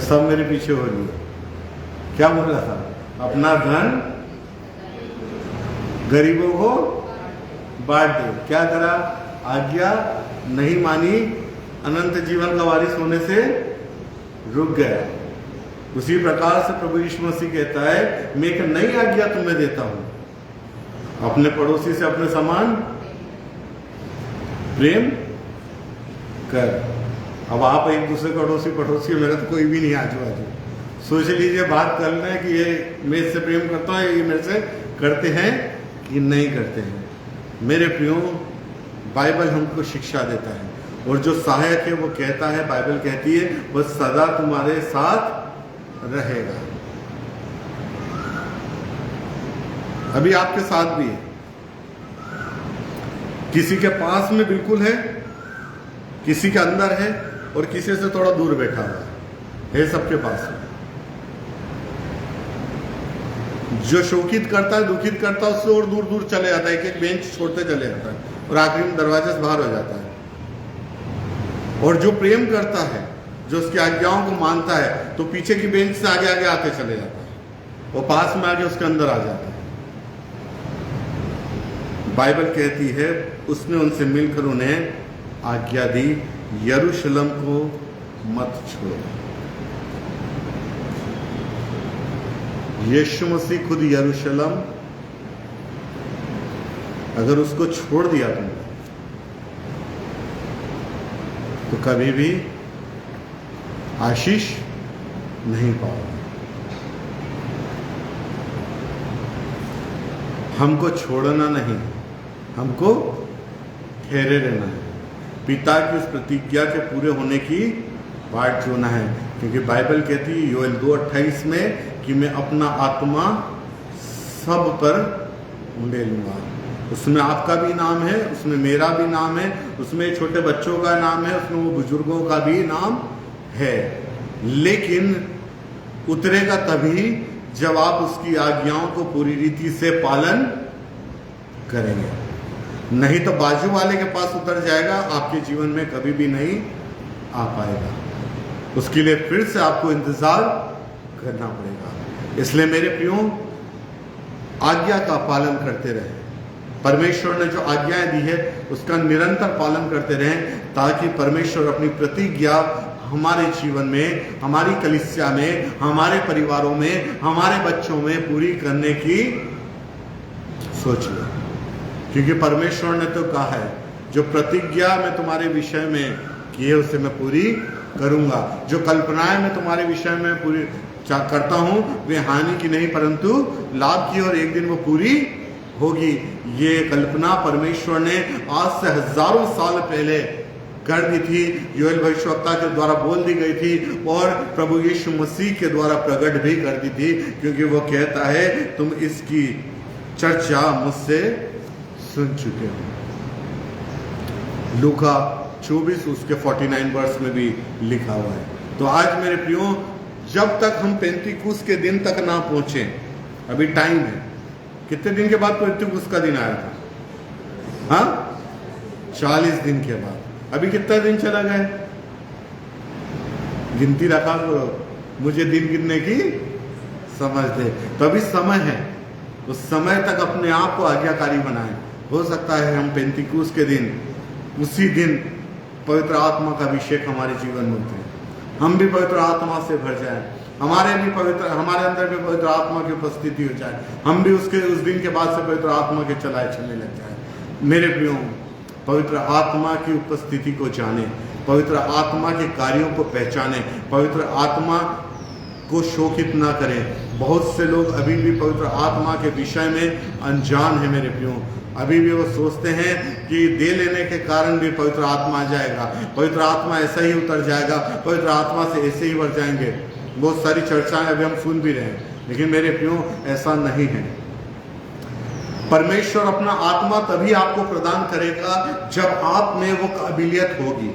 सब मेरे पीछे हो रही है। क्या बोल रहा था? अपना धन गरीबों को बांट दे। क्या करा? आज्ञा नहीं मानी, अनंत जीवन का वारिस होने से रुक गया। उसी प्रकार से प्रभु यीशु मसीह कहता है, मैं एक नई आज्ञा तुम्हें देता हूं, अपने पड़ोसी से अपने समान प्रेम कर। अब आप एक दूसरे पड़ोसी, मेरा तो कोई भी नहीं आजू बाजू, सोच लीजिए, बात कर लें कि ये मैं इससे प्रेम करता हूँ, ये मेरे से करते हैं कि नहीं करते हैं। मेरे प्रियो, बाइबल हमको शिक्षा देता है, और जो सहायक है वो कहता है, बाइबल कहती है, वह सदा तुम्हारे साथ रहेगा। अभी आपके साथ भी है। किसी के पास में बिल्कुल है, किसी के अंदर है, और किसी से थोड़ा दूर बैठा हुआ है, सबके पास है। जो शोकित करता है, दुखित करता है, उससे और दूर दूर चले जाता है, एक एक बेंच छोड़ते चले जाता है, और आखिरी में दरवाजे से बाहर हो जाता है। और जो प्रेम करता है, जो उसकी आज्ञाओं को मानता है, तो पीछे की बेंच से आगे आगे आते चले जाता है, वो पास में आगे उसके अंदर आ जाता है। बाइबल कहती है, उसने उनसे मिलकर उन्हें आज्ञा दी, यरूशलेम को मत छोड़ो। यीशु मसीह खुद यरूशलेम, अगर उसको छोड़ दिया तुमने, तो कभी भी आशीष नहीं पाओगे। हमको छोड़ना नहीं, हमको ठहरे रहना है, पिता की उस प्रतिज्ञा के पूरे होने की बाट जोना है। क्योंकि बाइबल कहती है योएल 2:28 में कि मैं अपना आत्मा सब पर उंडेलूंगा। उसमें आपका भी नाम है, उसमें मेरा भी नाम है, उसमें छोटे बच्चों का नाम है, उसमें वो बुजुर्गों का भी नाम है। लेकिन उतरेगा तभी जब आप उसकी आज्ञाओं को पूरी रीति से पालन करेंगे। नहीं तो बाजू वाले के पास उतर जाएगा, आपके जीवन में कभी भी नहीं आ पाएगा। उसके लिए फिर से आपको इंतजार करना पड़ेगा। इसलिए मेरे प्रियो, आज्ञा का पालन करते रहें। परमेश्वर ने जो आज्ञाएं दी है उसका निरंतर पालन करते रहें, ताकि परमेश्वर अपनी प्रतिज्ञा हमारे जीवन में, हमारी कलीसिया में, हमारे परिवारों में, हमारे बच्चों में पूरी करने की सोच ले। क्योंकि परमेश्वर ने तो कहा है, जो प्रतिज्ञा मैं तुम्हारे विषय में की है उसे मैं पूरी करूंगा। जो कल्पनाएं मैं तुम्हारे विषय में पूरी करता हूं वे हानि की नहीं परंतु लाभ की, और एक दिन वो पूरी होगी। ये कल्पना परमेश्वर ने आज से हजारों साल पहले कर दी थी, योएल भविष्यवक्ता के द्वारा बोल दी गई थी, और प्रभु यीशु मसीह के द्वारा प्रकट भी कर दी थी। क्योंकि वो कहता है, तुम इसकी चर्चा मुझसे सुन चुके हो। लूका 24 उसके 49 वर्ष में भी लिखा हुआ है। तो आज मेरे प्रियो, जब तक हम पेंतीकुस्त के दिन तक ना पहुंचे, अभी टाइम है। कितने दिन के बाद पेंतीकुस्त का दिन आया था? हाँ, 40 दिन के बाद। अभी कितना दिन चला गया? गिनती रखा करो, मुझे दिन गिनने की समझ दे। तो अभी समय है, उस समय तक अपने आप को आज्ञाकारी बनाएं। हो सकता है हम पेंतिकुस के दिन, उसी दिन पवित्र आत्मा का अभिषेक हमारे जीवन में उतरे, हम भी पवित्र आत्मा से भर जाएं, हमारे अंदर भी पवित्र आत्मा की उपस्थिति हो जाए, हम भी उस दिन के बाद से पवित्र आत्मा के चलाए चलने लग जाए। मेरे प्रियो, पवित्र आत्मा की उपस्थिति को जाने, पवित्र आत्मा के कार्यों को पहचाने, पवित्र आत्मा को शोकित ना करें। बहुत से लोग अभी भी पवित्र आत्मा के विषय में अनजान है मेरे प्रियो। अभी भी वो सोचते हैं कि दे लेने के कारण भी पवित्र आत्मा आ जाएगा, पवित्र आत्मा ऐसा ही उतर जाएगा, पवित्र आत्मा से ऐसे ही भर जाएंगे। बहुत सारी चर्चाएं अभी हम सुन भी रहे हैं, लेकिन मेरे प्रियो ऐसा नहीं है। परमेश्वर अपना आत्मा तभी आपको प्रदान करेगा जब आप में वो काबिलियत होगी।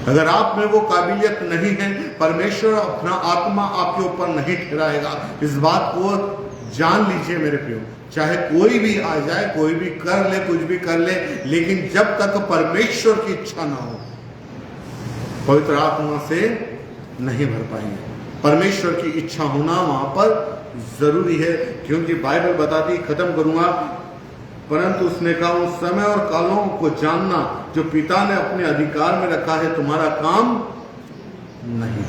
अगर आप में वो काबिलियत नहीं है, परमेश्वर अपना आत्मा आपके ऊपर नहीं ठहराएगा। इस बात को जान लीजिए मेरे प्रियो। चाहे कोई भी आ जाए, कोई भी कर ले, कुछ भी कर ले, लेकिन जब तक परमेश्वर की इच्छा ना हो, पवित्र आत्मा से नहीं भर पाएंगे। परमेश्वर की इच्छा होना वहां पर जरूरी है, क्योंकि बाइबल बताती, खत्म करूंगा, परंतु उसने कहा उस समय और कालों को जानना जो पिता ने अपने अधिकार में रखा है तुम्हारा काम नहीं।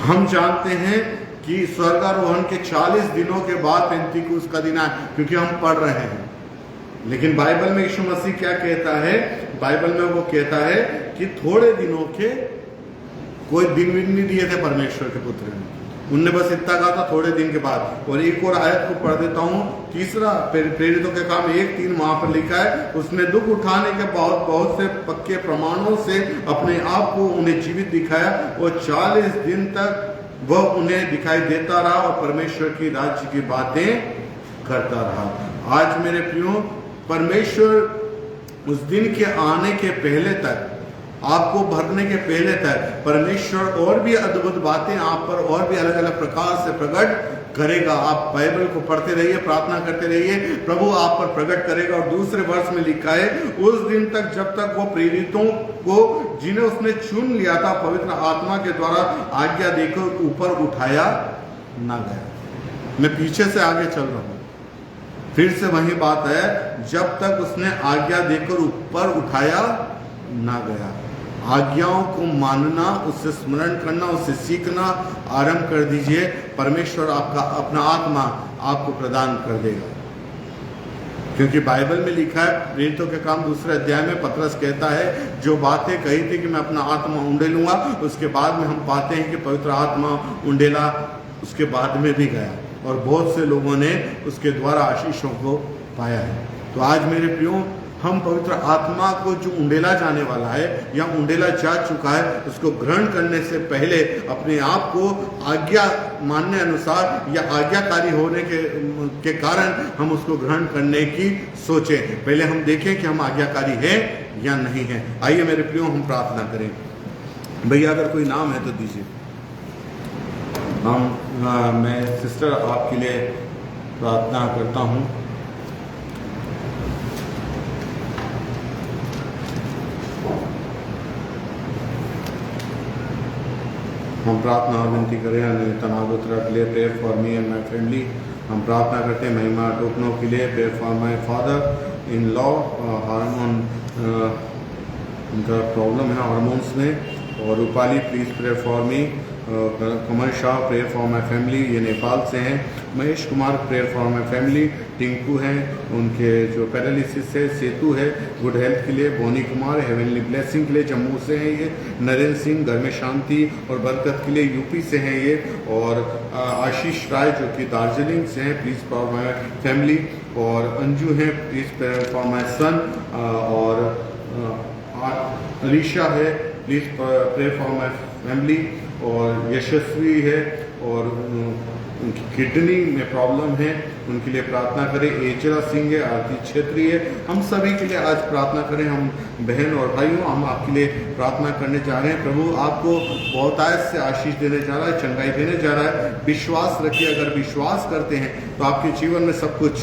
हम जानते हैं कि स्वर्गारोहण के 40 दिनों के बाद पेंतीकुस्त का दिन आया, क्योंकि हम पढ़ रहे हैं। लेकिन बाइबल में यीशु मसीह क्या कहता है? बाइबल में वो कहता है कि थोड़े दिनों के, कोई दिन भी नहीं दिए थे परमेश्वर के पुत्र ने, उनने बस इतना कहा था थोड़े दिन के बाद। और एक और आयत को पढ़ देता हूं, तीसरा प्रेरितों के काम 1:3 वहां पर लिखा है, उसने दुख उठाने के बहुत से पक्के प्रमाणों से अपने आप को उन्हें जीवित दिखाया और 40 दिन तक वह उन्हें दिखाई देता रहा और परमेश्वर की राज्य की बातें करता रहा। आज मेरे प्रियो, परमेश्वर उस दिन के आने के पहले तक, आपको भरने के पहले तक परमेश्वर और भी अद्भुत बातें आप पर और भी अलग अलग प्रकार से प्रकट करेगा। आप बाइबल को पढ़ते रहिए, प्रार्थना करते रहिए, प्रभु आप पर प्रकट करेगा। और दूसरे वर्ष में लिखा है, उस दिन तक जब तक वो प्रेरितों को जिन्हें उसने चुन लिया था पवित्र आत्मा के द्वारा आज्ञा देकर ऊपर उठाया ना गया। मैं पीछे से आगे चल रहा हूं, फिर से वही बात है, जब तक उसने आज्ञा देकर ऊपर उठाया ना गया। आज्ञाओं को मानना, उससे स्मरण करना, उससे सीखना आरंभ कर दीजिए। परमेश्वर आपका अपना आत्मा आपको प्रदान कर देगा। क्योंकि बाइबल में लिखा है, प्रेरितों के काम 2 अध्याय में पतरस कहता है, जो बातें कही थी कि मैं अपना आत्मा उंडेलूंगा, उसके बाद में हम पाते हैं कि पवित्र आत्मा उंडेला उसके बाद में भी गया और बहुत से लोगों ने उसके द्वारा आशीषों को पाया है। तो आज मेरे प्रियो, हम पवित्र आत्मा को जो उंडेला जाने वाला है या उंडेला जा चुका है, उसको ग्रहण करने से पहले अपने आप को आज्ञा मानने अनुसार या आज्ञाकारी होने के कारण हम उसको ग्रहण करने की सोचें। पहले हम देखें कि हम आज्ञाकारी हैं या नहीं हैं। आइए मेरे प्रियो, हम प्रार्थना करें। भैया अगर कोई नाम है तो दीजिए। मैं सिस्टर आपके लिए प्रार्थना करता हूँ। हम प्रार्थना और विनती करें तनावोत्तरा के लिए, prayer for me and my family. हम प्रार्थना करते हैं महिमा टोकनों के लिए, prayer for my father in law, hormone उनका प्रॉब्लम है हार्मोन्स में। और Rupali please prayer for me. Kamal Shah prayer for my family, ये नेपाल से हैं। Mahesh Kumar prayer for my family. Tinku हैं, उनके जो पैरालिसिस है। सेतु है गुड हेल्थ के लिए। बोनी कुमार हेवनली ब्लेसिंग के लिए जम्मू से हैं ये। नरेंद्र सिंह घर में शांति और बरकत के लिए यूपी से हैं ये। और आशीष राय जो कि दार्जिलिंग से हैं, प्लीज़ फॉर माई फैमिली। और अंजू हैं, प्लीज़ प्रेयर फॉर माई सन। और अलीशा है, please prayer for my family. और यशस्वी है और उनकी किडनी में प्रॉब्लम है, उनके लिए प्रार्थना करें। एचरा सिंह है, आरती क्षेत्री है, हम सभी के लिए आज प्रार्थना करें। हम बहन और भाइयों, हम आपके लिए प्रार्थना करने जा रहे हैं। प्रभु आपको बहुतायत से आशीष देने जा रहा है, चंगाई देने जा रहा है। विश्वास रखिए, अगर विश्वास करते हैं तो आपके जीवन में सब कुछ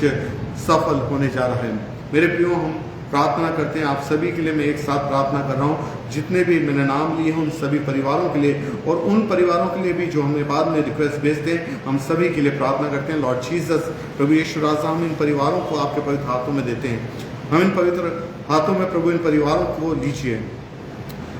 सफल होने जा रहा है। मेरे प्रियो, हम प्रार्थना करते हैं आप सभी के लिए। मैं एक साथ प्रार्थना कर रहा हूँ, जितने भी मैंने नाम लिए हैं उन सभी परिवारों के लिए और उन परिवारों के लिए भी जो हमें बाद में रिक्वेस्ट भेजते हैं, हम सभी के लिए प्रार्थना करते हैं। लॉर्ड जीसस, प्रभु यीशु राजा, हम इन परिवारों को आपके पवित्र हाथों में देते हैं। हम इन पवित्र हाथों में प्रभु इन परिवारों को लीजिए।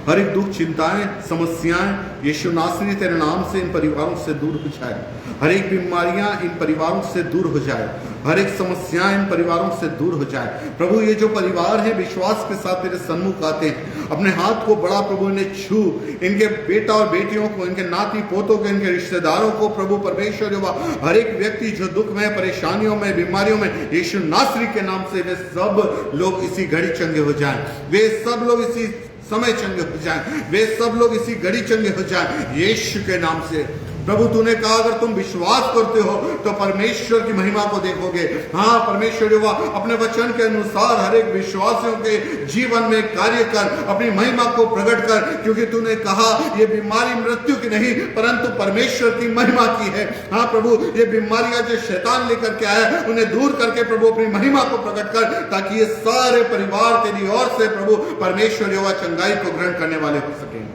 हर एक दुख, चिंताएं, समस्याएं यीशु नासरी तेरे नाम से इन परिवारों से दूर हो जाए। हर एक बीमारियां इन परिवारों से दूर हो जाए। हर एक समस्याएं इन परिवारों से दूर हो जाए। प्रभु ये जो परिवार है विश्वास के साथ तेरे सन्मुख आते हैं, अपने हाथ को बड़ा प्रभु इन्हें छू, इनके बेटा और बेटियों को, इनके नाती पोतों को, इनके रिश्तेदारों को प्रभु परमेश्वर युवा, हर एक व्यक्ति जो दुख में, परेशानियों में, बीमारियों में, यीशु नासरी के नाम से वे सब लोग इसी घड़ी चंगे हो जाएं। वे सब लोग इसी समय चंगे हो जाएं। वे सब लोग इसी घड़ी चंगे हो जाएं यीशु के नाम से। प्रभु तूने कहा अगर तुम विश्वास करते हो तो परमेश्वर की महिमा को देखोगे। हाँ परमेश्वर युवा, अपने वचन के अनुसार हर एक विश्वासियों के जीवन में कार्य कर, अपनी महिमा को प्रकट कर, क्योंकि तूने कहा ये बीमारी मृत्यु की नहीं परंतु परमेश्वर की महिमा की है। हाँ प्रभु, ये बीमारियां जो शैतान लेकर के आया है उन्हें दूर करके प्रभु अपनी महिमा को प्रकट कर, ताकि ये सारे परिवार तेरी ओर से प्रभु परमेश्वर युवा चंगाई को ग्रहण करने वाले हो सके,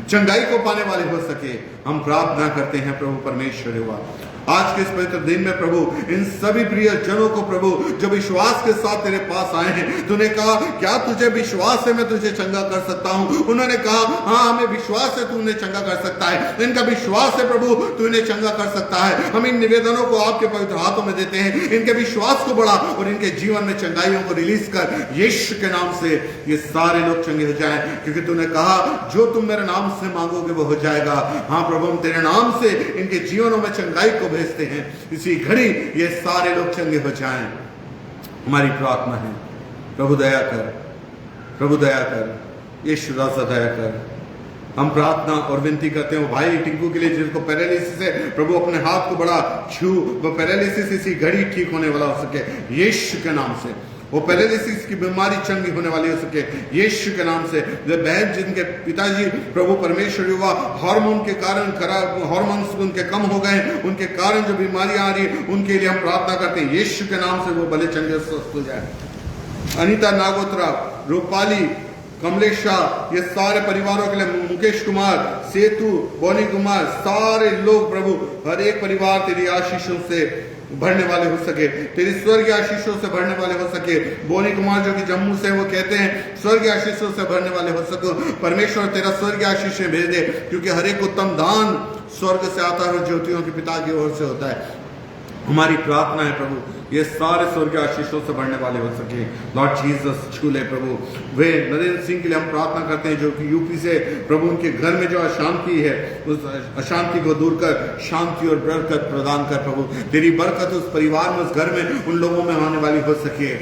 चंगाई को पाने वाले हो सके। हम प्रार्थना करते हैं प्रभु परमेश्वर युवा, आज के इस पवित्र दिन में प्रभु इन सभी प्रिय जनों को प्रभु जो विश्वास के साथ तेरे पास आए हैं, तूने कहा क्या तुझे विश्वास है मैं तुझे चंगा कर सकता हूं। उन्होंने कहा हाँ हमें विश्वास है तू उन्हें चंगा कर सकता है। इनका विश्वास है प्रभु तू इन्हें चंगा कर सकता है। हम इन निवेदनों को आपके पवित्र हाथों में देते हैं। इनके विश्वास को बढ़ा और इनके जीवन में चंगाइयों को रिलीज कर, यीशु के नाम से ये सारे लोग चंगे हो जाएं, क्योंकि तूने कहा जो तुम मेरे नाम से मांगोगे वो हो जाएगा। हाँ प्रभु, हम तेरे नाम से इनके जीवनों में चंगाई को भेजते हैं। इसी घड़ी ये सारे लोग चंगे हो जाएं, हमारी प्रार्थना है। प्रभु दया कर, प्रभु दया कर, यीशु राजा दया कर। हम प्रार्थना और विनती करते हैं वो भाई टिंकू के लिए जिसको पैरालिसिस है, प्रभु अपने हाथ को बड़ा छू, वो पैरालिसिस इसी घड़ी ठीक होने वाला हो सके यीशु के नाम से। वो पैरालिसिस की बीमारी चंगी होने वाली हो सके यीशु के नाम से। जो बहन जिनके पिताजी प्रभु परमेश्वर युवा हार्मोन के कारण खराब, हार्मोन्स उनके कम हो गए, उनके कारण जो बीमारियां आ रही उनके लिए हम प्रार्थना करते हैं यीशु के नाम से वो भले चंगे स्वस्थ हो जाए। अनीता नागोत्रा, रूपाली, कमलेश शाह, ये सारे परिवारों के लिए, मुकेश कुमार, सेतु, बोनी कुमार, सारे लोग प्रभु हर एक परिवार तेरी आशीषों से भरने वाले हो सके, तेरी स्वर्गीय आशीषों से भरने वाले हो सके। बोनी कुमार जो कि जम्मू से, वो कहते हैं स्वर्गीय आशीषों से भरने वाले हो सको। परमेश्वर तेरा स्वर्गीय आशीषें भेज दे, क्योंकि हर एक उत्तम दान स्वर्ग से आता है और ज्योतियों के पिता की ओर से होता है। हमारी प्रार्थना है प्रभु ये सारे स्वर्गीय आशीषों से भरने वाले हो सके। लॉर्ड जीसस छू ले प्रभु। वे नरेंद्र सिंह के लिए हम प्रार्थना करते हैं जो कि यूपी से, प्रभु उनके घर में जो अशांति है उस अशांति को दूर कर, शांति और बरकत प्रदान कर प्रभु। तेरी बरकत उस परिवार में, उस घर में, उन लोगों में होने वाली हो सके।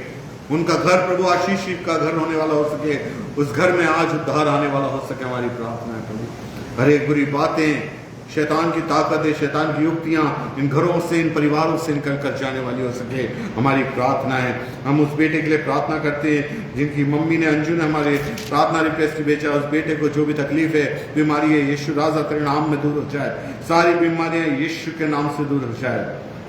उनका घर प्रभु आशीषित का घर होने वाला हो सके, उस घर में आज उद्धार आने वाला हो सके। हमारी प्रार्थना है प्रभु हर एक बुरी बातें, शैतान की ताकतें, शैतान की युक्तियां इन घरों से, इन परिवारों से निकल कर जाने वाली हो सके। हमारी प्रार्थना है। हम उस बेटे के लिए प्रार्थना करते हैं जिनकी मम्मी ने, अंजू ने हमारे प्रार्थना रिक्वेस्ट भेजा, उस बेटे को जो भी तकलीफ है, बीमारी है, यीशु राजा तेरे नाम में दूर हो जाए। सारी बीमारियां यीशु के नाम से दूर हो जाए,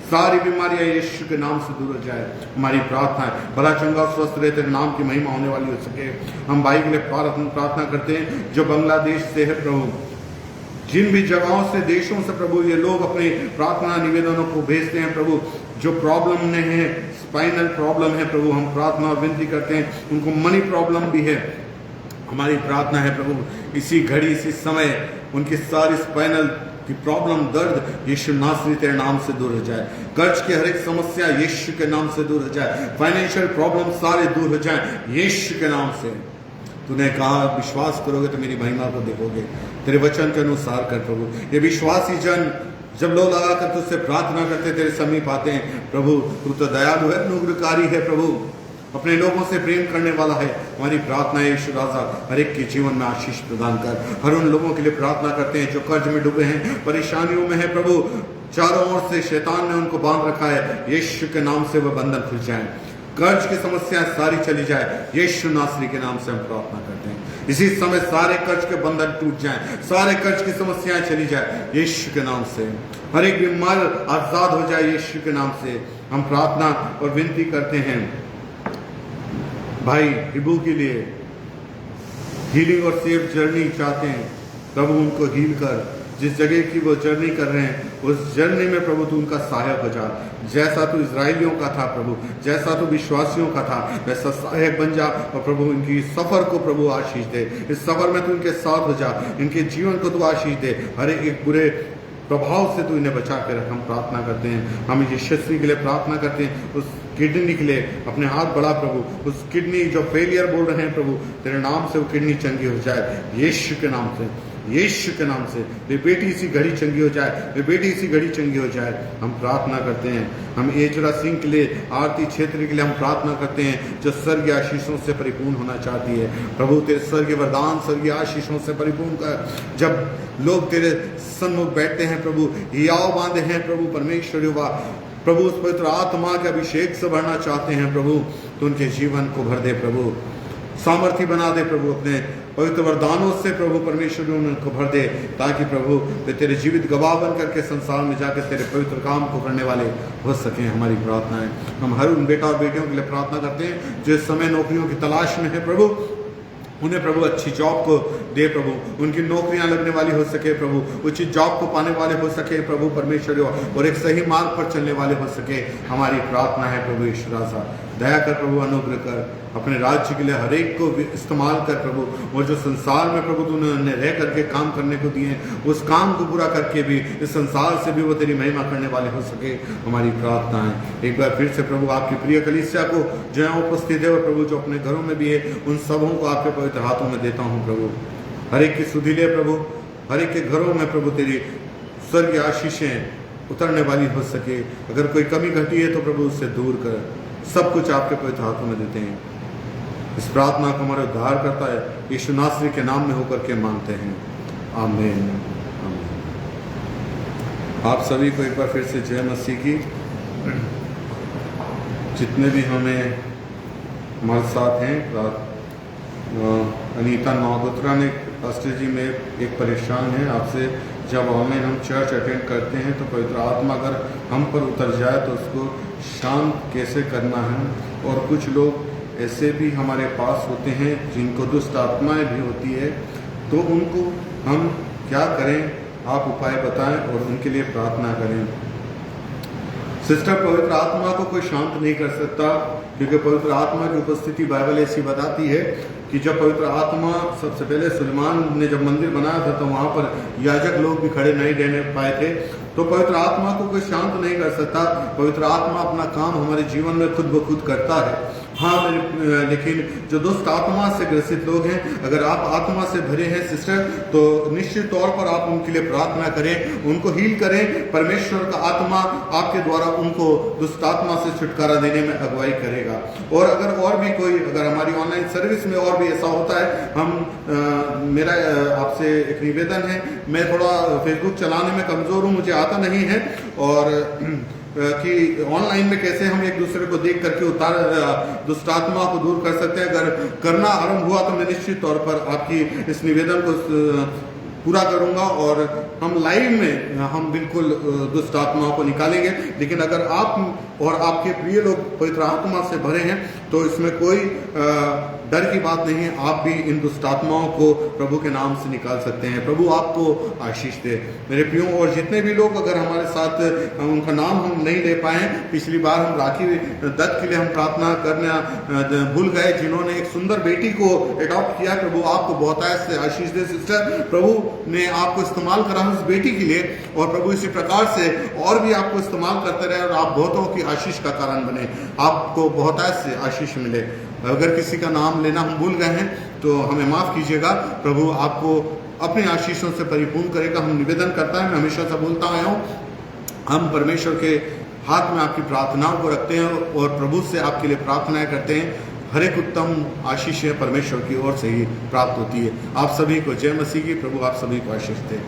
सारी बीमारियां यीशु के नाम से दूर हो जाए। हमारी प्रार्थना है भला चंगा स्वस्थ रहे, तेरे नाम की महिमा होने वाली हो सके। हम भाई के लिए प्रार्थना करते हैं जो बांग्लादेश से है प्रभु, जिन भी जगहों से, देशों से प्रभु ये लोग अपने प्रार्थना निवेदनों को भेजते हैं प्रभु, जो प्रॉब्लम में है, स्पाइनल प्रॉब्लम है प्रभु, हम प्रार्थना और विनती करते हैं। उनको मनी प्रॉब्लम भी है। हमारी प्रार्थना है प्रभु इसी घड़ी, इसी समय उनकी सारी स्पाइनल की प्रॉब्लम, दर्द यीशु नासरी तेरे नाम से दूर हो जाए। कर्ज की हर एक समस्या यीशु के नाम से दूर हो जाए। फाइनेंशियल प्रॉब्लम सारे दूर हो जाए यीशु के नाम से। तूने कहा विश्वास करोगे तो मेरी महिमा को देखोगे। तेरे वचन के अनुसार कर प्रभु। ये विश्वासी जन जब लोग लगाकर तुझसे प्रार्थना करते तेरे समीप आते हैं प्रभु, तू तो दयालु है, अनुग्रहकारी है प्रभु, अपने लोगों से प्रेम करने वाला है। हमारी प्रार्थना है यीशु राजा हर एक के जीवन में आशीष प्रदान कर। हर उन लोगों के लिए प्रार्थना करते हैं जो कर्ज में डूबे हैं, परेशानियों में है प्रभु, चारों ओर से शैतान ने उनको बांध रखा है, यीशु के नाम से वह बंधन खुल जाए। कर्ज की समस्याएं सारी चली जाए, यीशु नासरी के नाम से हम प्रार्थना करते हैं। इसी समय सारे कर्ज के बंधन टूट जाएं, सारे कर्ज की समस्याएं चली जाए यीशु के नाम से। हर एक बीमार आजाद हो जाए यीशु के नाम से। हम प्रार्थना और विनती करते हैं भाई हिबू के लिए, हीलिंग और सेफ जर्नी चाहते हैं प्रभु, उनको हील कर। जिस जगह की वो जर्नी कर रहे हैं उस जर्नी में प्रभु तू उनका सहायक हो जा। जैसा तू इजराइलियों का था प्रभु, जैसा तू विश्वासियों का था, वैसा सहायक बन जा। और प्रभु इनकी सफर को प्रभु आशीष दे, इस सफर में तू इनके साथ हो जा, इनके जीवन को तू आशीष दे। हर एक बुरे प्रभाव से तू इन्हें बचा के रख। हम प्रार्थना करते हैं, हम यशस्वी के लिए प्रार्थना करते हैं, उस किडनी के लिए अपने हाथ बढ़ा प्रभु। उस किडनी जो फेलियर बोल रहे हैं प्रभु, तेरे नाम से वो किडनी चंगी हो जाए यीशु के नाम से, यीशु के नाम से। वे बेटी इसी घड़ी चंगी हो जाए, वे बेटी इसी घड़ी चंगी हो जाए। हम प्रार्थना करते हैं, हम एजरा सिंह के लिए, आरती क्षेत्र के लिए हम प्रार्थना करते हैं, जो स्वर्गीय आशीषों से परिपूर्ण होना चाहती है प्रभु। तेरे स्वर्गीय वरदान, स्वर्गीय आशीषों से परिपूर्ण कर। जब लोग तेरे सन्मुख बैठते हैं प्रभु, हियाव बांधे हैं प्रभु परमेश्वर युवा प्रभु, उस पवित्र आत्मा के अभिषेक से भरना चाहते हैं प्रभु, तो उनके जीवन को भर दे प्रभु, सामर्थ्य बना दे प्रभु, अपने पवित्र वरदानों से प्रभु परमेश्वर उनको भर दे, ताकि प्रभु वे तेरे जीवित गवाह बन करके संसार में जाकर तेरे पवित्र काम को करने वाले हो सकें। हमारी प्रार्थना है। हम हर उन बेटा और बेटियों के लिए प्रार्थना करते हैं जो इस समय नौकरियों की तलाश में है प्रभु, उन्हें प्रभु अच्छी जॉब को दे प्रभु, उनकी नौकरियां लगने वाली हो सके प्रभु, उचित जॉब को पाने वाले हो सके प्रभु परमेश्वर, और एक सही मार्ग पर चलने वाले हो सके। हमारी प्रार्थना है प्रभु ईश्वर राजा, दया कर प्रभु, अनुग्रह कर, अपने राज्य के लिए हर एक को इस्तेमाल कर प्रभु। और जो संसार में प्रभु तूने उन्हें रह करके काम करने को दिए, उस काम को पूरा करके भी इस संसार से भी वो तेरी महिमा करने वाले हो सके। हमारी प्रार्थना है। एक बार फिर से प्रभु आपकी प्रिय कलीसिया को जो है उपस्थित है, और प्रभु जो अपने घरों में भी है, उन सबों को आपके पवित्र हाथों में देता हूँ प्रभु। हर एक की सुधि ले प्रभु, हर एक के घरों में प्रभु तेरी स्वर्गीय आशीषें उतरने वाली हो सके। अगर कोई कमी घटी है तो प्रभु उससे दूर कर। सब कुछ आपके पवित्र हाथों में देते हैं। इस प्रार्थना को हमारे उद्धार करता है यीशु नासरी के नाम में होकर के मांगते हैं, आमीन, आमीन। आप सभी को एक बार फिर से जय मसीह की। जितने भी हमें हमारे साथ हैं, अनीता नौगोत्रा ने पास्टर जी में एक परेशान है आपसे, जब ऑनलाइन हम चर्च अटेंड करते हैं तो पवित्र आत्मा अगर हम पर उतर जाए तो उसको शांत कैसे करना है। और कुछ लोग ऐसे भी हमारे पास होते हैं जिनको दुष्ट आत्माएं भी होती है, तो उनको हम क्या करें, आप उपाय बताएं और उनके लिए प्रार्थना करें। सिस्टर, पवित्र आत्मा को कोई शांत नहीं कर सकता, क्योंकि पवित्र आत्मा की उपस्थिति बाइबल ऐसी बताती है कि जब पवित्र आत्मा, सबसे पहले सुलेमान ने जब मंदिर बनाया था तो वहाँ पर याजक लोग भी खड़े नहीं रहने पाए थे। तो पवित्र आत्मा को कोई शांत नहीं कर सकता। पवित्र आत्मा अपना काम हमारे जीवन में खुद ब खुद करता है। हाँ, लेकिन जो दुष्ट आत्मा से ग्रसित लोग हैं, अगर आप आत्मा से भरे हैं सिस्टर, तो निश्चित तौर पर आप उनके लिए प्रार्थना करें, उनको हील करें। परमेश्वर का आत्मा आपके द्वारा उनको दुष्ट आत्मा से छुटकारा देने में अगुवाई करेगा। और अगर और भी कोई, अगर हमारी ऑनलाइन सर्विस में और भी ऐसा होता है, हम मेरा आपसे एक निवेदन है, मैं थोड़ा फेसबुक चलाने में कमज़ोर हूँ, मुझे आता नहीं है, और कि ऑनलाइन में कैसे हम एक दूसरे को देख करके दुष्ट आत्मा को दूर कर सकते हैं। अगर करना आरंभ हुआ तो मैं निश्चित तौर पर आपकी इस निवेदन को पूरा करूंगा, और हम लाइव में हम बिल्कुल दुष्ट आत्माओं को निकालेंगे। लेकिन अगर आप और आपके प्रिय लोग पवित्र आत्मा से भरे हैं तो इसमें कोई डर की बात नहीं है। आप भी इन दुष्ट आत्माओं को प्रभु के नाम से निकाल सकते हैं। प्रभु आपको आशीष दे मेरे प्रियो। और जितने भी लोग अगर हमारे साथ, उनका नाम हम नहीं ले पाए, पिछली बार हम राखी दत्त के लिए हम प्रार्थना करना भूल गए, जिन्होंने एक सुंदर बेटी को अडॉप्ट किया। प्रभु आपको बहुत से आशीष दे सिस्टर। प्रभु ने आपको इस्तेमाल करा उस बेटी के लिए, और प्रभु इसी प्रकार से और भी आपको इस्तेमाल करते रहे, और आप बहुतों की आशीष का कारण बने, आपको बहुत से आशीष मिले। अगर किसी का नाम लेना हम भूल गए हैं तो हमें माफ कीजिएगा। प्रभु आपको अपने आशीषों से परिपूर्ण करेगा, हम निवेदन करता है। मैं हमेशा से बोलता आया हूँ, हम परमेश्वर के हाथ में आपकी प्रार्थनाओं को रखते हैं और प्रभु से आपके लिए प्रार्थनाएं करते हैं। हर एक उत्तम आशीष परमेश्वर की ओर से ही प्राप्त होती है। आप सभी को जय मसीह की। प्रभु आप सभी को आशीष दे।